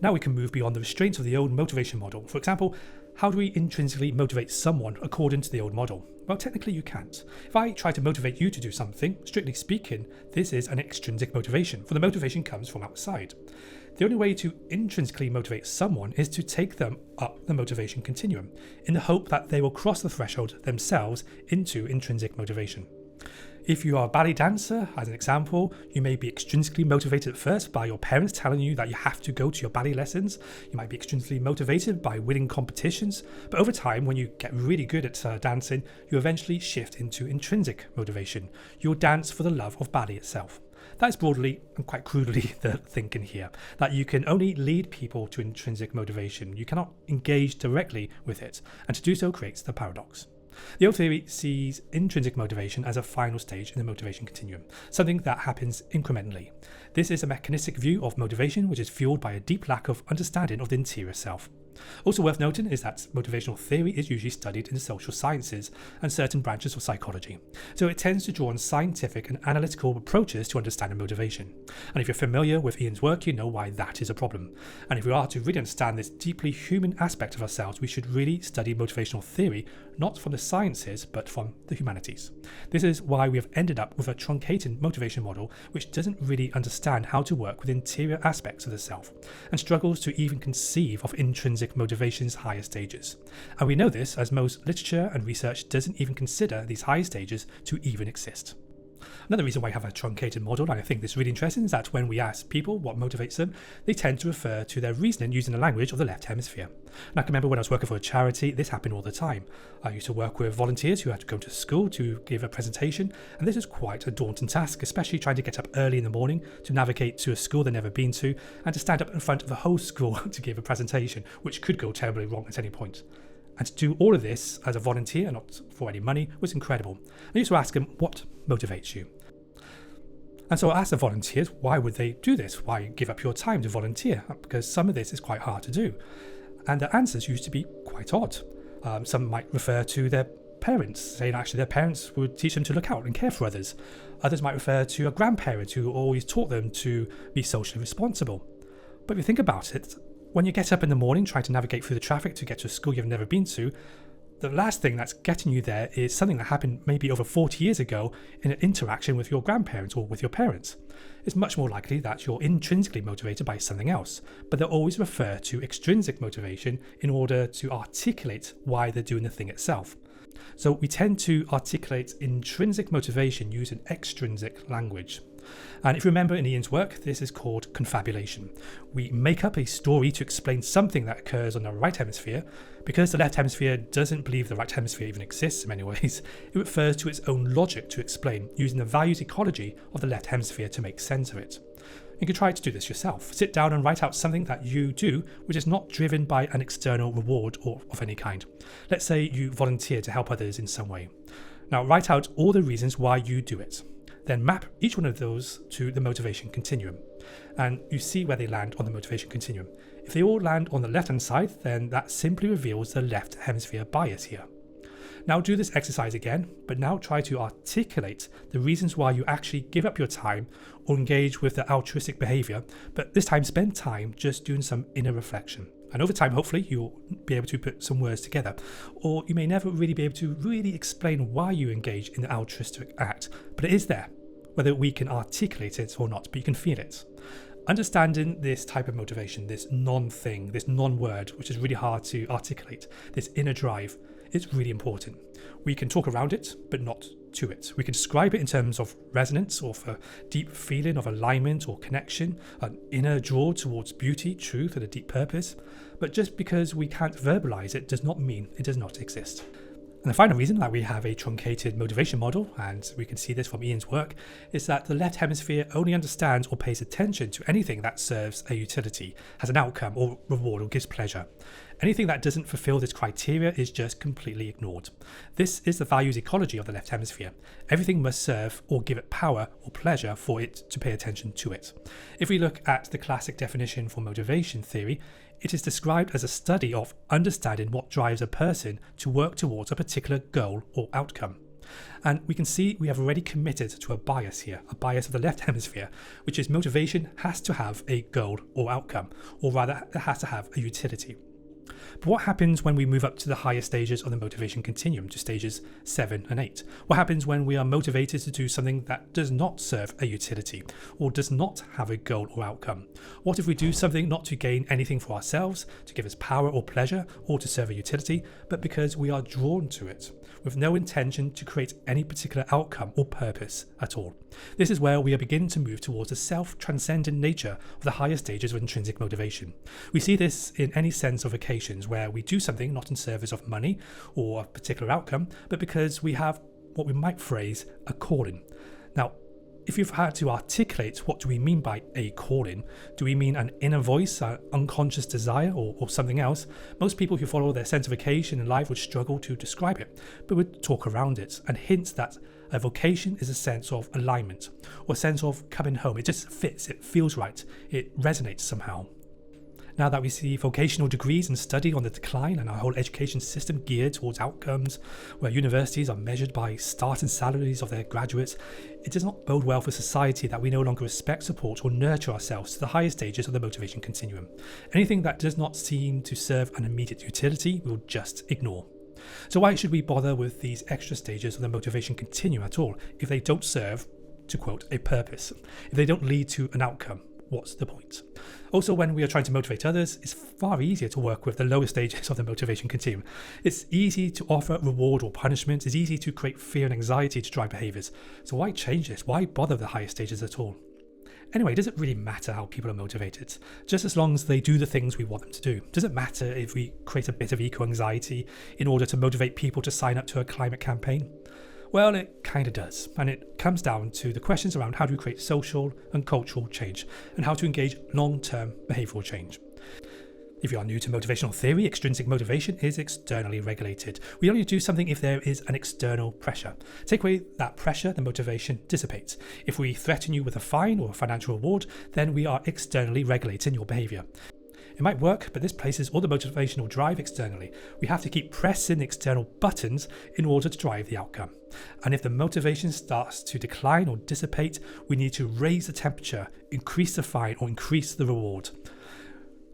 Now we can move beyond the restraints of the old motivation model. For example, how do we intrinsically motivate someone according to the old model? Well, technically you can't. If I try to motivate you to do something, strictly speaking, this is an extrinsic motivation, for the motivation comes from outside. The only way to intrinsically motivate someone is to take them up the motivation continuum, in the hope that they will cross the threshold themselves into intrinsic motivation. If you are a ballet dancer, as an example, you may be extrinsically motivated at first by your parents telling you that you have to go to your ballet lessons. You might be extrinsically motivated by winning competitions, but over time, when you get really good at dancing, you eventually shift into intrinsic motivation. You'll dance for the love of ballet itself. That is broadly and quite crudely the thinking here, that you can only lead people to intrinsic motivation. You cannot engage directly with it, and to do so creates the paradox. The old theory sees intrinsic motivation as a final stage in the motivation continuum, something that happens incrementally. This is a mechanistic view of motivation which is fueled by a deep lack of understanding of the interior self. Also worth noting is that motivational theory is usually studied in the social sciences and certain branches of psychology, so it tends to draw on scientific and analytical approaches to understanding motivation. And if you're familiar with Iain's work, you know why that is a problem. And if we are to really understand this deeply human aspect of ourselves, we should really study motivational theory, not from the sciences, but from the humanities. This is why we have ended up with a truncated motivation model which doesn't really understand how to work with interior aspects of the self, and struggles to even conceive of intrinsic motivation's higher stages. And we know this as most literature and research doesn't even consider these higher stages to even exist. Another reason why I have a truncated model, and I think this is really interesting, is that when we ask people what motivates them, they tend to refer to their reasoning using the language of the left hemisphere. And I can remember when I was working for a charity, this happened all the time. I used to work with volunteers who had to go to school to give a presentation, and this is quite a daunting task, especially trying to get up early in the morning to navigate to a school they've never been to, and to stand up in front of the whole school to give a presentation, which could go terribly wrong at any point. And to do all of this as a volunteer, not for any money, was incredible. I used to ask them, what motivates you? And so I asked the volunteers, why would they do this? Why give up your time to volunteer? Because some of this is quite hard to do. And the answers used to be quite odd. Some might refer to their parents, saying actually their parents would teach them to look out and care for others. Others might refer to a grandparent who always taught them to be socially responsible. But if you think about it, when you get up in the morning trying to navigate through the traffic to get to a school you've never been to, the last thing that's getting you there is something that happened maybe over 40 years ago in an interaction with your grandparents or with your parents. It's much more likely that you're intrinsically motivated by something else, but they'll always refer to extrinsic motivation in order to articulate why they're doing the thing itself. So we tend to articulate intrinsic motivation using extrinsic language. And if you remember in Iain's work, this is called confabulation. We make up a story to explain something that occurs on the right hemisphere. Because the left hemisphere doesn't believe the right hemisphere even exists in many ways, it refers to its own logic to explain, using the values ecology of the left hemisphere to make sense of it. You can try to do this yourself. Sit down and write out something that you do which is not driven by an external reward or of any kind. Let's say you volunteer to help others in some way. Now write out all the reasons why you do it. Then map each one of those to the motivation continuum, and you see where they land on the motivation continuum. If they all land on the left-hand side, then that simply reveals the left hemisphere bias here. Now do this exercise again, but now try to articulate the reasons why you actually give up your time or engage with the altruistic behaviour, but this time spend time just doing some inner reflection. And over time, hopefully, you'll be able to put some words together. Or you may never really be able to really explain why you engage in the altruistic act, but it is there, whether we can articulate it or not, but you can feel it. Understanding this type of motivation, this non-thing, this non-word, which is really hard to articulate, this inner drive, is really important. We can talk around it, but not to it. We can describe it in terms of resonance or for deep feeling of alignment or connection, an inner draw towards beauty, truth, and a deep purpose. But just because we can't verbalize it does not mean it does not exist. And the final reason that we have a truncated motivation model, and we can see this from Iain's work, is that the left hemisphere only understands or pays attention to anything that serves a utility, has an outcome or reward or gives pleasure. Anything that doesn't fulfill this criteria is just completely ignored. This is the values ecology of the left hemisphere. Everything must serve or give it power or pleasure for it to pay attention to it. If we look at the classic definition for motivation theory, it is described as a study of understanding what drives a person to work towards a particular goal or outcome. And we can see we have already committed to a bias here, a bias of the left hemisphere, which is motivation has to have a goal or outcome, or rather it has to have a utility. But what happens when we move up to the higher stages of the motivation continuum, to stages 7 and 8? What happens when we are motivated to do something that does not serve a utility or does not have a goal or outcome? What if we do something not to gain anything for ourselves, to give us power or pleasure, or to serve a utility, but because we are drawn to it, with no intention to create any particular outcome or purpose at all? This is where we are beginning to move towards the self-transcendent nature of the higher stages of intrinsic motivation. We see this in any sense of occasions where we do something not in service of money or a particular outcome, but because we have what we might phrase a calling. Now, if you've had to articulate what do we mean by a calling, do we mean an inner voice, an unconscious desire, or something else? Most people who follow their sense of vocation in life would struggle to describe it, but would talk around it and hint that a vocation is a sense of alignment or a sense of coming home. It just fits, it feels right, it resonates somehow. Now that we see vocational degrees and study on the decline and our whole education system geared towards outcomes, where universities are measured by starting salaries of their graduates, it does not bode well for society that we no longer respect, support or nurture ourselves to the higher stages of the motivation continuum. Anything that does not seem to serve an immediate utility we'll just ignore. So why should we bother with these extra stages of the motivation continuum at all if they don't serve, to quote, a purpose? If they don't lead to an outcome, what's the point? Also, when we are trying to motivate others, it's far easier to work with the lower stages of the motivation continuum. It's easy to offer reward or punishment. It's easy to create fear and anxiety to drive behaviours. So why change this? Why bother with the higher stages at all? Anyway, does it really matter how people are motivated? Just as long as they do the things we want them to do. Does it matter if we create a bit of eco-anxiety in order to motivate people to sign up to a climate campaign? Well, it kind of does, and it comes down to the questions around how do we create social and cultural change, and how to engage long-term behavioural change. If you are new to motivational theory, extrinsic motivation is externally regulated. We only do something if there is an external pressure. Take away that pressure, the motivation dissipates. If we threaten you with a fine or a financial reward, then we are externally regulating your behaviour. It might work, but this places all the motivational drive externally. We have to keep pressing external buttons in order to drive the outcome. And if the motivation starts to decline or dissipate, we need to raise the temperature, increase the fine, or increase the reward.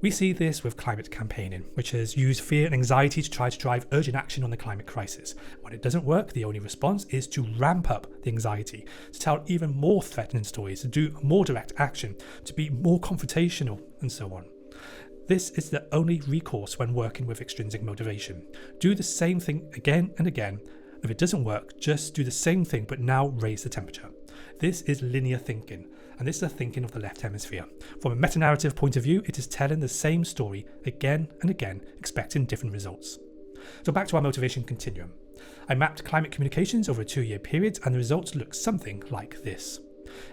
We see this with climate campaigning, which has used fear and anxiety to try to drive urgent action on the climate crisis. When it doesn't work, the only response is to ramp up the anxiety, to tell even more threatening stories, to do more direct action, to be more confrontational, and so on. This is the only recourse when working with extrinsic motivation. Do the same thing again and again. If it doesn't work, just do the same thing but now raise the temperature. This is linear thinking, and this is the thinking of the left hemisphere. From a meta-narrative point of view, it is telling the same story again and again, expecting different results. So back to our motivation continuum. I mapped climate communications over a 2-year period, and the results look something like this.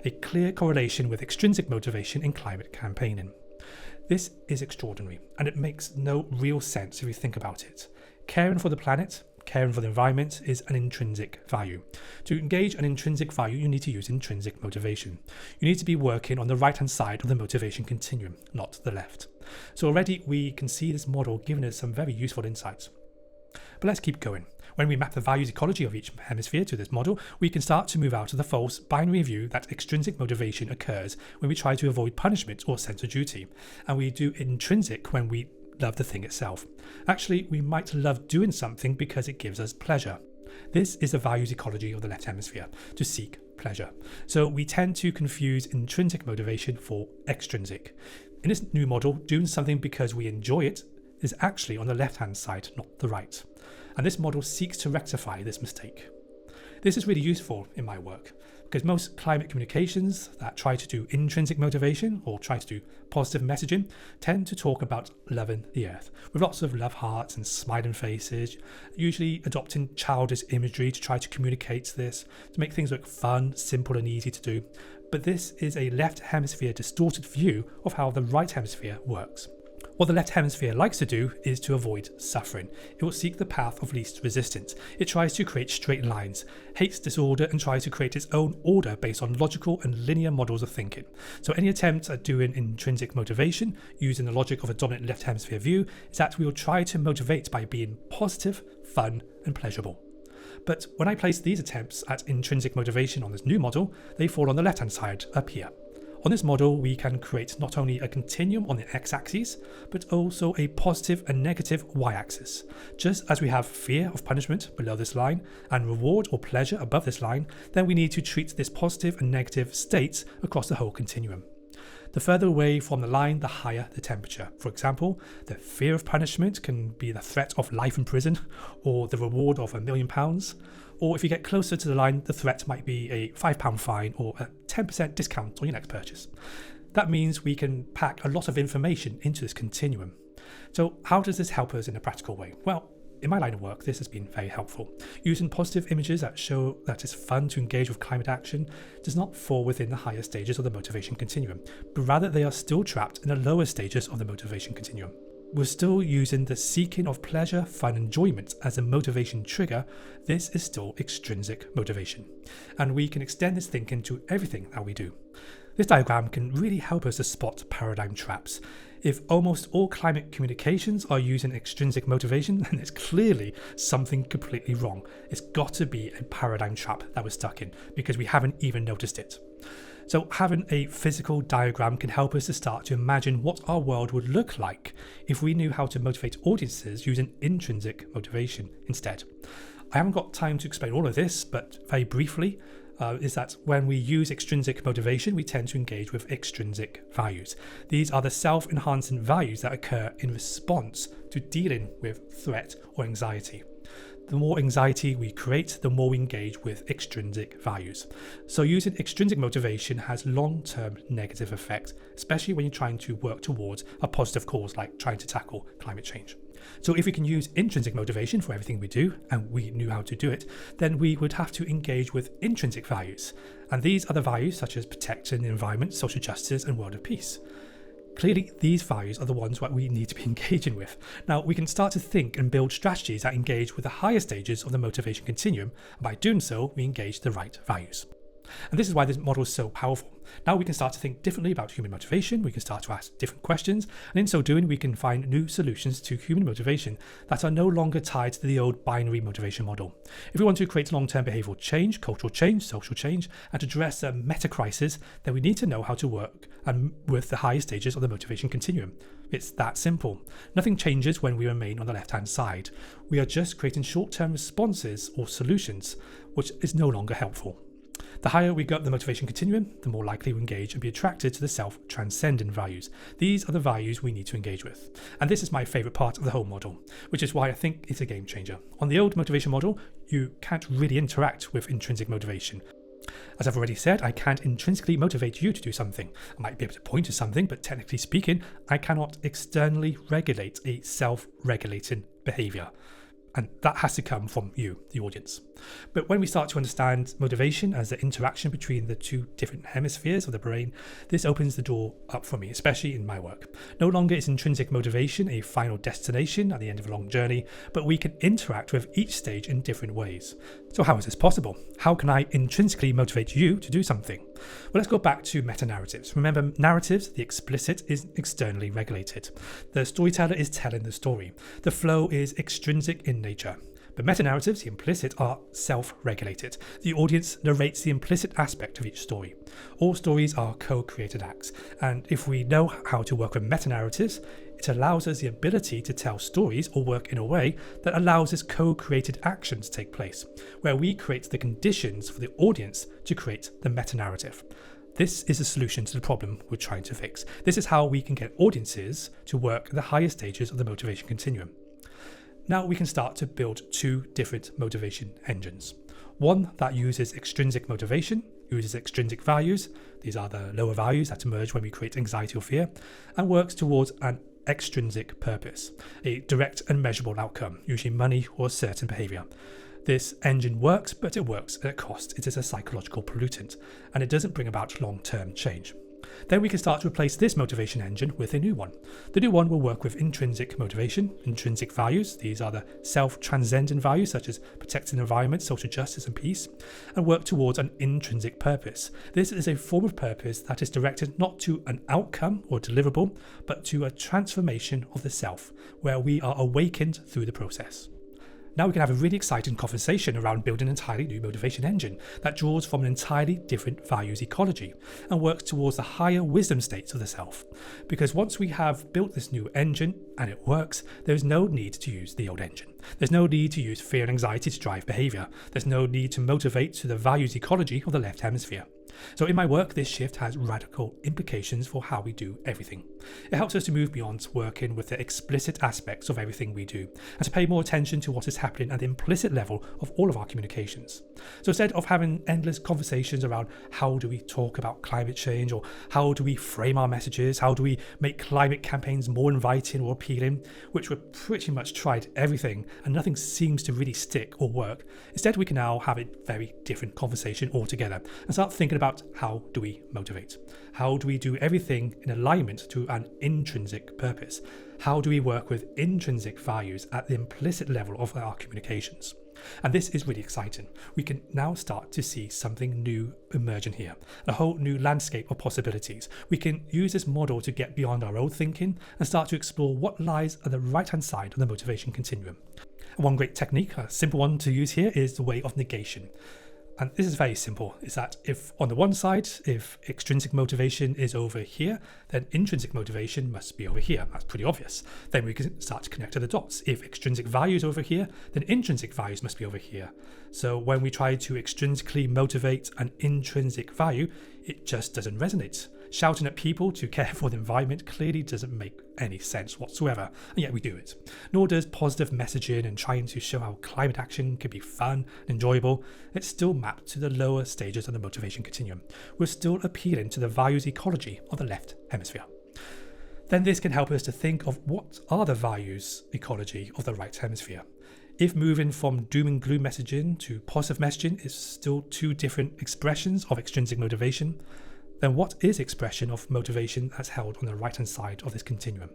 A clear correlation with extrinsic motivation in climate campaigning. This is extraordinary, and it makes no real sense if you think about it. Caring for the planet, caring for the environment is an intrinsic value. To engage an intrinsic value, you need to use intrinsic motivation. You need to be working on the right-hand side of the motivation continuum, not the left. So already we can see this model giving us some very useful insights. But let's keep going. When we map the values ecology of each hemisphere to this model, we can start to move out of the false binary view that extrinsic motivation occurs when we try to avoid punishment or sense of duty, and we do intrinsic when we love the thing itself. Actually, we might love doing something because it gives us pleasure. This is the values ecology of the left hemisphere, to seek pleasure. So we tend to confuse intrinsic motivation for extrinsic. In this new model, doing something because we enjoy it is actually on the left-hand side, not the right. And this model seeks to rectify this mistake. This is really useful in my work, because most climate communications that try to do intrinsic motivation or try to do positive messaging tend to talk about loving the earth, with lots of love hearts and smiling faces, usually adopting childish imagery to try to communicate this, to make things look fun, simple and easy to do. But this is a left hemisphere distorted view of how the right hemisphere works. What the left hemisphere likes to do is to avoid suffering. It will seek the path of least resistance. It tries to create straight lines, hates disorder, and tries to create its own order based on logical and linear models of thinking. So any attempt at doing intrinsic motivation using the logic of a dominant left hemisphere view is that we will try to motivate by being positive, fun, and pleasurable. But when I place these attempts at intrinsic motivation on this new model, they fall on the left-hand side up here. On this model, we can create not only a continuum on the x-axis, but also a positive and negative y-axis. Just as we have fear of punishment below this line and reward or pleasure above this line, then we need to treat this positive and negative states across the whole continuum. The further away from the line, the higher the temperature. For example, the fear of punishment can be the threat of life in prison or the reward of £1 million. Or if you get closer to the line, the threat might be a £5 fine or a 10% discount on your next purchase. That means we can pack a lot of information into this continuum. So how does this help us in a practical way? Well, in my line of work, this has been very helpful. Using positive images that show that it's fun to engage with climate action does not fall within the higher stages of the motivation continuum, but rather they are still trapped in the lower stages of the motivation continuum. We're still using the seeking of pleasure, fun, enjoyment as a motivation trigger. This is still extrinsic motivation, and we can extend this thinking to everything that we do. This diagram can really help us to spot paradigm traps. If almost all climate communications are using extrinsic motivation, then it's clearly something completely wrong. It's got to be a paradigm trap that we're stuck in because we haven't even noticed it. So having a physical diagram can help us to start to imagine what our world would look like if we knew how to motivate audiences using intrinsic motivation instead. I haven't got time to explain all of this, but very briefly, is that when we use extrinsic motivation, we tend to engage with extrinsic values. These are the self-enhancing values that occur in response to dealing with threat or anxiety. The more anxiety we create, the more we engage with extrinsic values. So using extrinsic motivation has long-term negative effects, especially when you're trying to work towards a positive cause like trying to tackle climate change. So if we can use intrinsic motivation for everything we do, and we knew how to do it, then we would have to engage with intrinsic values. And these are the values such as protecting the environment, social justice, and world of peace. Clearly, these values are the ones that we need to be engaging with. Now, we can start to think and build strategies that engage with the higher stages of the motivation continuum, and by doing so, we engage the right values. And this is why this model is so powerful. Now we can start to think differently about human motivation, we can start to ask different questions, and in so doing we can find new solutions to human motivation that are no longer tied to the old binary motivation model. If we want to create long-term behavioural change, cultural change, social change, and address a metacrisis, then we need to know how to work with the higher stages of the motivation continuum. It's that simple. Nothing changes when we remain on the left-hand side. We are just creating short-term responses or solutions, which is no longer helpful. The higher we go up the motivation continuum, the more likely we engage and be attracted to the self-transcendent values. These are the values we need to engage with. And this is my favourite part of the whole model, which is why I think it's a game changer. On the old motivation model, you can't really interact with intrinsic motivation. As I've already said, I can't intrinsically motivate you to do something. I might be able to point to something, but technically speaking, I cannot externally regulate a self-regulating behaviour. And that has to come from you, the audience. But when we start to understand motivation as the interaction between the two different hemispheres of the brain, this opens the door up for me, especially in my work. No longer is intrinsic motivation a final destination at the end of a long journey, but we can interact with each stage in different ways. So how is this possible? How can I intrinsically motivate you to do something? Well, let's go back to metanarratives. Remember, narratives, the explicit, is externally regulated. The storyteller is telling the story. The flow is extrinsic in nature. But metanarratives, the implicit, are self-regulated. The audience narrates the implicit aspect of each story. All stories are co-created acts, and if we know how to work with metanarratives, it allows us the ability to tell stories or work in a way that allows this co-created action to take place, where we create the conditions for the audience to create the metanarrative. This is a solution to the problem we're trying to fix. This is how we can get audiences to work at the higher stages of the motivation continuum. Now we can start to build two different motivation engines. One that uses extrinsic motivation, uses extrinsic values, these are the lower values that emerge when we create anxiety or fear, and works towards an extrinsic purpose, a direct and measurable outcome, usually money or a certain behaviour. This engine works, but it works at a cost. It is a psychological pollutant, and it doesn't bring about long-term change. Then we can start to replace this motivation engine with a new one. The new one will work with intrinsic motivation, intrinsic values. These are the self-transcendent values such as protecting the environment, social justice and peace, and work towards an intrinsic purpose. This is a form of purpose that is directed not to an outcome or deliverable, but to a transformation of the self, where we are awakened through the process. Now we can have a really exciting conversation around building an entirely new motivation engine that draws from an entirely different values ecology and works towards the higher wisdom states of the self. Because once we have built this new engine and it works, there is no need to use the old engine. There's no need to use fear and anxiety to drive behaviour. There's no need to motivate to the values ecology of the left hemisphere. So in my work, this shift has radical implications for how we do everything. It helps us to move beyond working with the explicit aspects of everything we do and to pay more attention to what is happening at the implicit level of all of our communications. So instead of having endless conversations around how do we talk about climate change, or how do we frame our messages, how do we make climate campaigns more inviting or appealing, which we've pretty much tried everything and nothing seems to really stick or work, instead we can now have a very different conversation altogether and start thinking about how do we motivate? How do we do everything in alignment to an intrinsic purpose? How do we work with intrinsic values at the implicit level of our communications? And this is really exciting. We can now start to see something new emerging here, a whole new landscape of possibilities. We can use this model to get beyond our old thinking and start to explore what lies at the right-hand side of the motivation continuum. And one great technique, a simple one to use here, is the way of negation. And this is very simple. It's that if on the one side, if extrinsic motivation is over here, then intrinsic motivation must be over here. That's pretty obvious. Then we can start to connect to the dots. If extrinsic value is over here, then intrinsic values must be over here. So when we try to extrinsically motivate an intrinsic value, it just doesn't resonate. Shouting at people to care for the environment clearly doesn't make any sense whatsoever, and yet we do it. Nor does positive messaging and trying to show how climate action can be fun and enjoyable. It's still mapped to the lower stages of the motivation continuum. We're still appealing to the values ecology of the left hemisphere. Then this can help us to think of what are the values ecology of the right hemisphere. If moving from doom and gloom messaging to positive messaging is still two different expressions of extrinsic motivation, then what is expression of motivation that's held on the right-hand side of this continuum?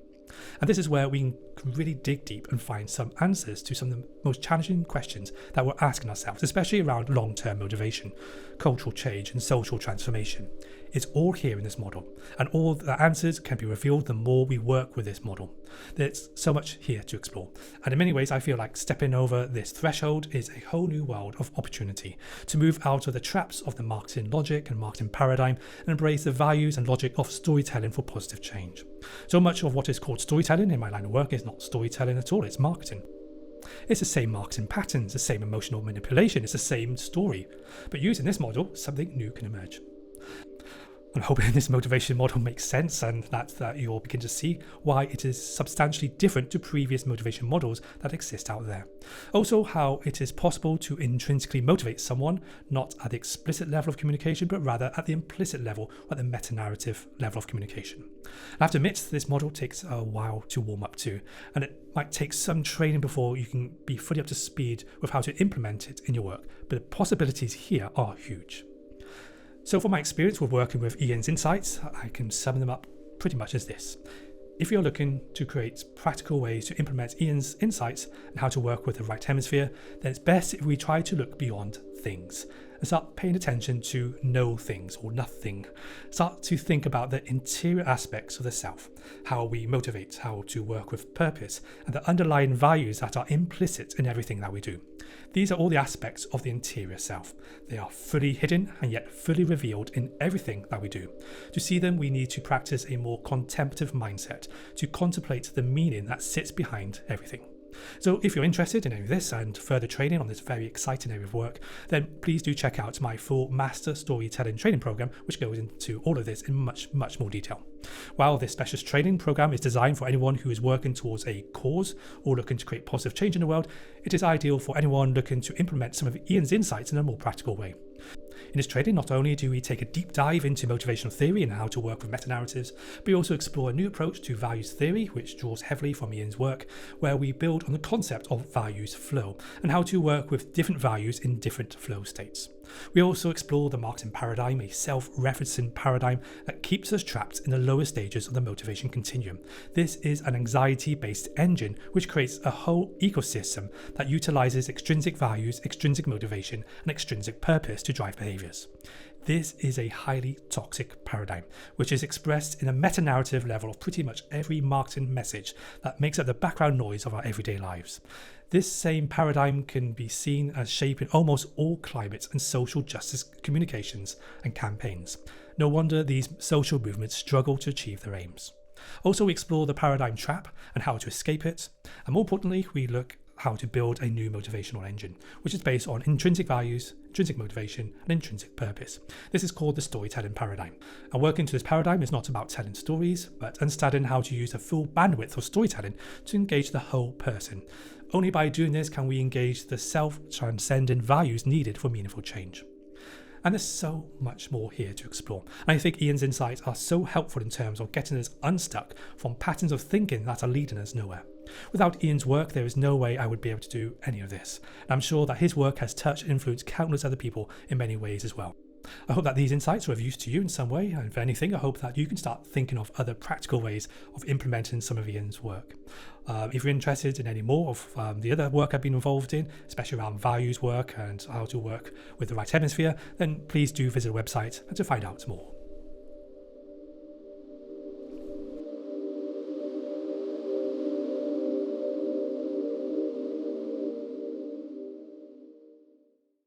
And this is where we can really dig deep and find some answers to some of the most challenging questions that we're asking ourselves, especially around long-term motivation, cultural change and social transformation. It's all here in this model, and all the answers can be revealed the more we work with this model. There's so much here to explore, and in many ways I feel like stepping over this threshold is a whole new world of opportunity to move out of the traps of the marketing logic and marketing paradigm and embrace the values and logic of storytelling for positive change. So much of what is called storytelling in my line of work is not storytelling at all, it's marketing. It's the same marketing patterns, the same emotional manipulation, it's the same story. But using this model, something new can emerge. I'm hoping this motivation model makes sense and that you'll begin to see why it is substantially different to previous motivation models that exist out there. Also, how it is possible to intrinsically motivate someone, not at the explicit level of communication, but rather at the implicit level, or the meta-narrative level of communication. I have to admit, this model takes a while to warm up to, and it might take some training before you can be fully up to speed with how to implement it in your work, but the possibilities here are huge. So from my experience with working with Iain's insights, I can sum them up pretty much as this. If you're looking to create practical ways to implement Iain's insights and how to work with the right hemisphere, then it's best if we try to look beyond things and start paying attention to no things or nothing. Start to think about the interior aspects of the self, how we motivate, how to work with purpose, and the underlying values that are implicit in everything that we do. These are all the aspects of the interior self. They are fully hidden and yet fully revealed in everything that we do. To see them, we need to practice a more contemplative mindset to contemplate the meaning that sits behind everything. So if you're interested in any of this and further training on this very exciting area of work, then please do check out my full Master Storytelling Training Program, which goes into all of this in much more detail. While this specialist training program is designed for anyone who is working towards a cause or looking to create positive change in the world, it is ideal for anyone looking to implement some of Iain's insights in a more practical way. In this training, not only do we take a deep dive into motivational theory and how to work with metanarratives, but we also explore a new approach to values theory, which draws heavily from Iain's work, where we build on the concept of values flow and how to work with different values in different flow states. We also explore the marketing paradigm, a self-referencing paradigm that keeps us trapped in the lower stages of the motivation continuum. This is an anxiety-based engine which creates a whole ecosystem that utilizes extrinsic values, extrinsic motivation, and extrinsic purpose to drive behaviours. This is a highly toxic paradigm, which is expressed in a meta-narrative level of pretty much every marketing message that makes up the background noise of our everyday lives. This same paradigm can be seen as shaping almost all climate and social justice communications and campaigns. No wonder these social movements struggle to achieve their aims. Also, we explore the paradigm trap and how to escape it, and more importantly, we look how to build a new motivational engine, which is based on intrinsic values, intrinsic motivation, and intrinsic purpose. This is called the storytelling paradigm. And working to this paradigm is not about telling stories, but understanding how to use the full bandwidth of storytelling to engage the whole person. Only by doing this can we engage the self-transcendent values needed for meaningful change. And there's so much more here to explore. And I think Iain's insights are so helpful in terms of getting us unstuck from patterns of thinking that are leading us nowhere. Without Iain's work, there is no way I would be able to do any of this. And I'm sure that his work has touched and influenced countless other people in many ways as well. I hope that these insights were of use to you in some way, and if anything, I hope that you can start thinking of other practical ways of implementing some of Iain's work. If you're interested in any more of the other work I've been involved in, especially around values work and how to work with the right hemisphere, then please do visit the website to find out more.